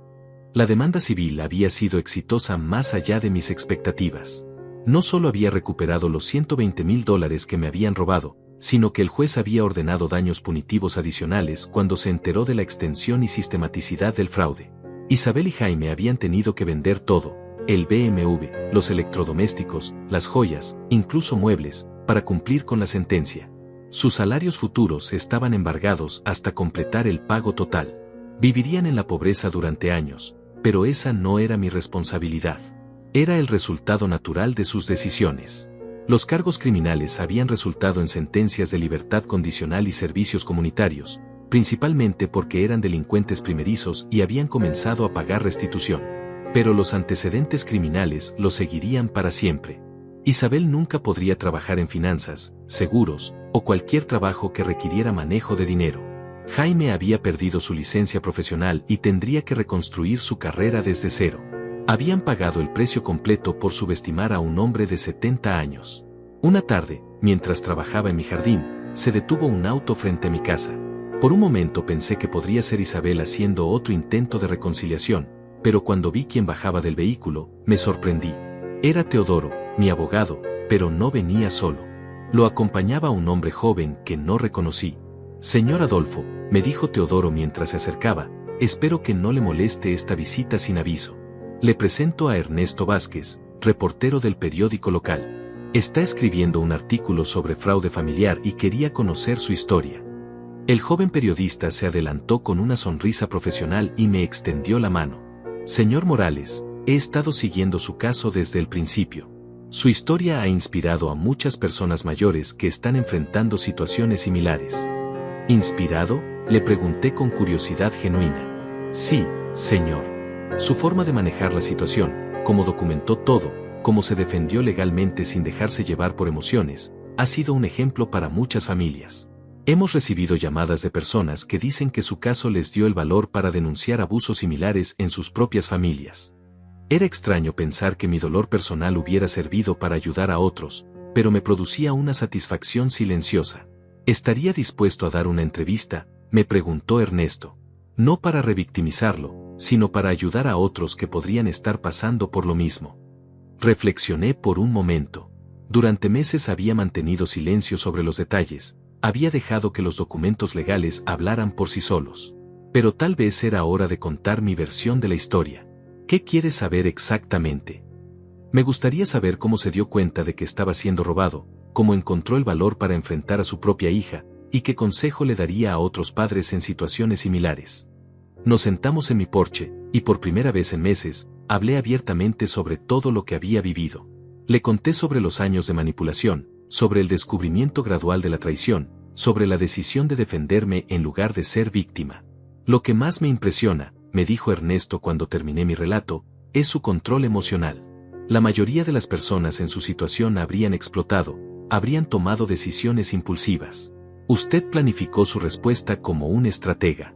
La demanda civil había sido exitosa más allá de mis expectativas. No solo había recuperado los $120,000 que me habían robado, sino que el juez había ordenado daños punitivos adicionales cuando se enteró de la extensión y sistematicidad del fraude. Isabel y Jaime habían tenido que vender todo, el BMW, los electrodomésticos, las joyas, incluso muebles, para cumplir con la sentencia. Sus salarios futuros estaban embargados hasta completar el pago total. Vivirían en la pobreza durante años, pero esa no era mi responsabilidad. Era el resultado natural de sus decisiones. Los cargos criminales habían resultado en sentencias de libertad condicional y servicios comunitarios, principalmente porque eran delincuentes primerizos y habían comenzado a pagar restitución. Pero los antecedentes criminales los seguirían para siempre. Isabel nunca podría trabajar en finanzas, seguros, o cualquier trabajo que requiriera manejo de dinero. Jaime había perdido su licencia profesional y tendría que reconstruir su carrera desde cero. Habían pagado el precio completo por subestimar a un hombre de 70 años. Una tarde, mientras trabajaba en mi jardín, se detuvo un auto frente a mi casa. Por un momento pensé que podría ser Isabel haciendo otro intento de reconciliación, pero cuando vi quién bajaba del vehículo, me sorprendí. Era Teodoro, mi abogado, pero no venía solo. Lo acompañaba un hombre joven que no reconocí. Señor Adolfo, me dijo Teodoro mientras se acercaba, espero que no le moleste esta visita sin aviso. Le presento a Ernesto Vázquez, reportero del periódico local. Está escribiendo un artículo sobre fraude familiar y quería conocer su historia. El joven periodista se adelantó con una sonrisa profesional y me extendió la mano. Señor Morales, he estado siguiendo su caso desde el principio. Su historia ha inspirado a muchas personas mayores que están enfrentando situaciones similares. ¿Inspirado?, le pregunté con curiosidad genuina. Sí, señor. Su forma de manejar la situación, cómo documentó todo, cómo se defendió legalmente sin dejarse llevar por emociones, ha sido un ejemplo para muchas familias. Hemos recibido llamadas de personas que dicen que su caso les dio el valor para denunciar abusos similares en sus propias familias. Era extraño pensar que mi dolor personal hubiera servido para ayudar a otros, pero me producía una satisfacción silenciosa. ¿Estaría dispuesto a dar una entrevista?, me preguntó Ernesto. No para revictimizarlo, sino para ayudar a otros que podrían estar pasando por lo mismo. Reflexioné por un momento. Durante meses había mantenido silencio sobre los detalles, había dejado que los documentos legales hablaran por sí solos. Pero tal vez era hora de contar mi versión de la historia. ¿Qué quieres saber exactamente? Me gustaría saber cómo se dio cuenta de que estaba siendo robado, cómo encontró el valor para enfrentar a su propia hija, y qué consejo le daría a otros padres en situaciones similares. Nos sentamos en mi porche, y por primera vez en meses, hablé abiertamente sobre todo lo que había vivido. Le conté sobre los años de manipulación, sobre el descubrimiento gradual de la traición, sobre la decisión de defenderme en lugar de ser víctima. Lo que más me impresiona, me dijo Ernesto cuando terminé mi relato, es su control emocional. La mayoría de las personas en su situación habrían explotado, habrían tomado decisiones impulsivas. Usted planificó su respuesta como un estratega.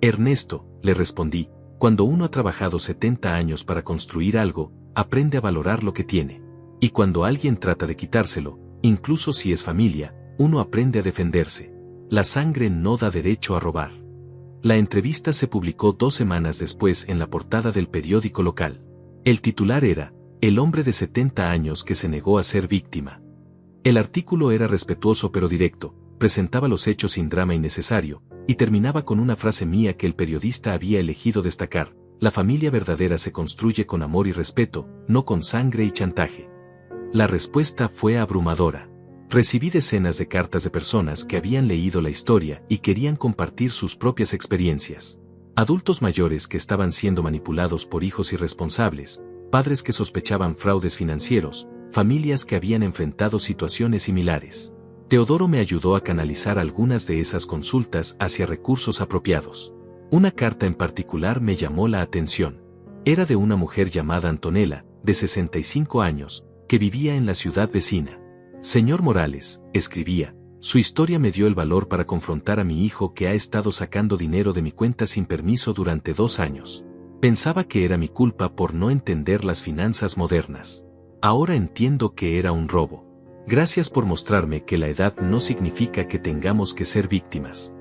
Ernesto, le respondí, cuando uno ha trabajado 70 años para construir algo, aprende a valorar lo que tiene. Y cuando alguien trata de quitárselo, incluso si es familia, uno aprende a defenderse. La sangre no da derecho a robar. La entrevista se publicó 2 semanas después en la portada del periódico local. El titular era, "El hombre de 70 años que se negó a ser víctima". El artículo era respetuoso pero directo, presentaba los hechos sin drama innecesario, y terminaba con una frase mía que el periodista había elegido destacar: la familia verdadera se construye con amor y respeto, no con sangre y chantaje. La respuesta fue abrumadora. Recibí decenas de cartas de personas que habían leído la historia y querían compartir sus propias experiencias. Adultos mayores que estaban siendo manipulados por hijos irresponsables, padres que sospechaban fraudes financieros, familias que habían enfrentado situaciones similares. Teodoro me ayudó a canalizar algunas de esas consultas hacia recursos apropiados. Una carta en particular me llamó la atención. Era de una mujer llamada Antonella, de 65 años, que vivía en la ciudad vecina. Señor Morales, escribía, su historia me dio el valor para confrontar a mi hijo que ha estado sacando dinero de mi cuenta sin permiso durante 2 años. Pensaba que era mi culpa por no entender las finanzas modernas. Ahora entiendo que era un robo. Gracias por mostrarme que la edad no significa que tengamos que ser víctimas.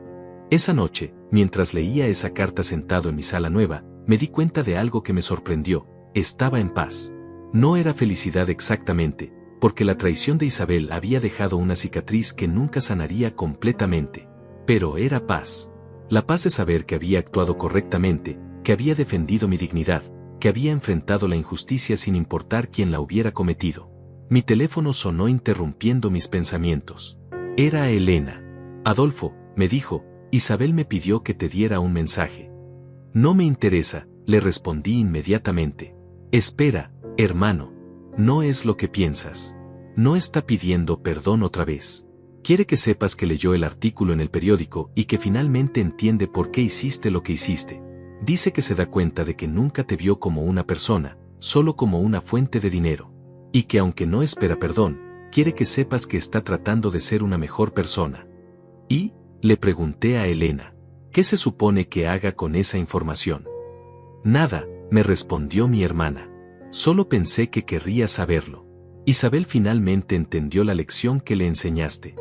Esa noche, mientras leía esa carta sentado en mi sala nueva, me di cuenta de algo que me sorprendió: estaba en paz. No era felicidad exactamente, porque la traición de Isabel había dejado una cicatriz que nunca sanaría completamente. Pero era paz. La paz de saber que había actuado correctamente, que había defendido mi dignidad, que había enfrentado la injusticia sin importar quién la hubiera cometido. Mi teléfono sonó interrumpiendo mis pensamientos. Era Elena. Adolfo, me dijo, Isabel me pidió que te diera un mensaje. No me interesa, le respondí inmediatamente. Espera, hermano. No es lo que piensas. No está pidiendo perdón otra vez. Quiere que sepas que leyó el artículo en el periódico y que finalmente entiende por qué hiciste lo que hiciste. Dice que se da cuenta de que nunca te vio como una persona, solo como una fuente de dinero. Y que aunque no espera perdón, quiere que sepas que está tratando de ser una mejor persona. Y, le pregunté a Elena, ¿qué se supone que haga con esa información? Nada, me respondió mi hermana. Solo pensé que querría saberlo. Isabel finalmente entendió la lección que le enseñaste.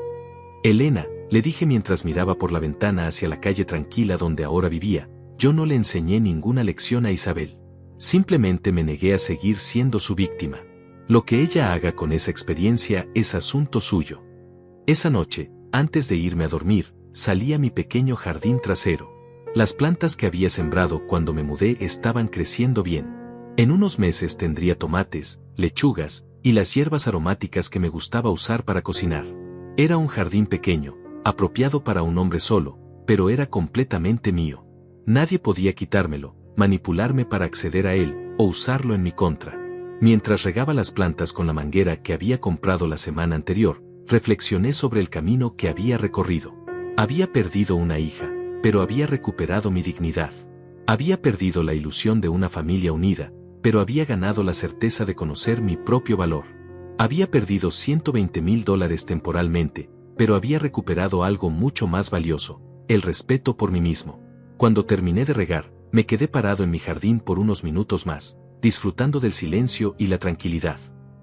Elena, le dije mientras miraba por la ventana hacia la calle tranquila donde ahora vivía, yo no le enseñé ninguna lección a Isabel. Simplemente me negué a seguir siendo su víctima. Lo que ella haga con esa experiencia es asunto suyo. Esa noche, antes de irme a dormir, salí a mi pequeño jardín trasero. Las plantas que había sembrado cuando me mudé estaban creciendo bien. En unos meses tendría tomates, lechugas y las hierbas aromáticas que me gustaba usar para cocinar. Era un jardín pequeño, apropiado para un hombre solo, pero era completamente mío. Nadie podía quitármelo, manipularme para acceder a él, o usarlo en mi contra. Mientras regaba las plantas con la manguera que había comprado la semana anterior, reflexioné sobre el camino que había recorrido. Había perdido una hija, pero había recuperado mi dignidad. Había perdido la ilusión de una familia unida, pero había ganado la certeza de conocer mi propio valor. Había perdido $120,000 temporalmente, pero había recuperado algo mucho más valioso: el respeto por mí mismo. Cuando terminé de regar, me quedé parado en mi jardín por unos minutos más, disfrutando del silencio y la tranquilidad.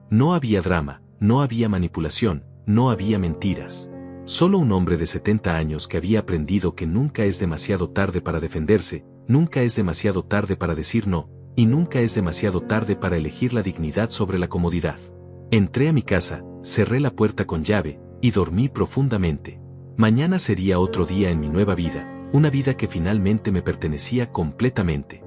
No había drama, no había manipulación, no había mentiras. Solo un hombre de 70 años que había aprendido que nunca es demasiado tarde para defenderse, nunca es demasiado tarde para decir no, y nunca es demasiado tarde para elegir la dignidad sobre la comodidad. Entré a mi casa, cerré la puerta con llave, y dormí profundamente. Mañana sería otro día en mi nueva vida, una vida que finalmente me pertenecía completamente.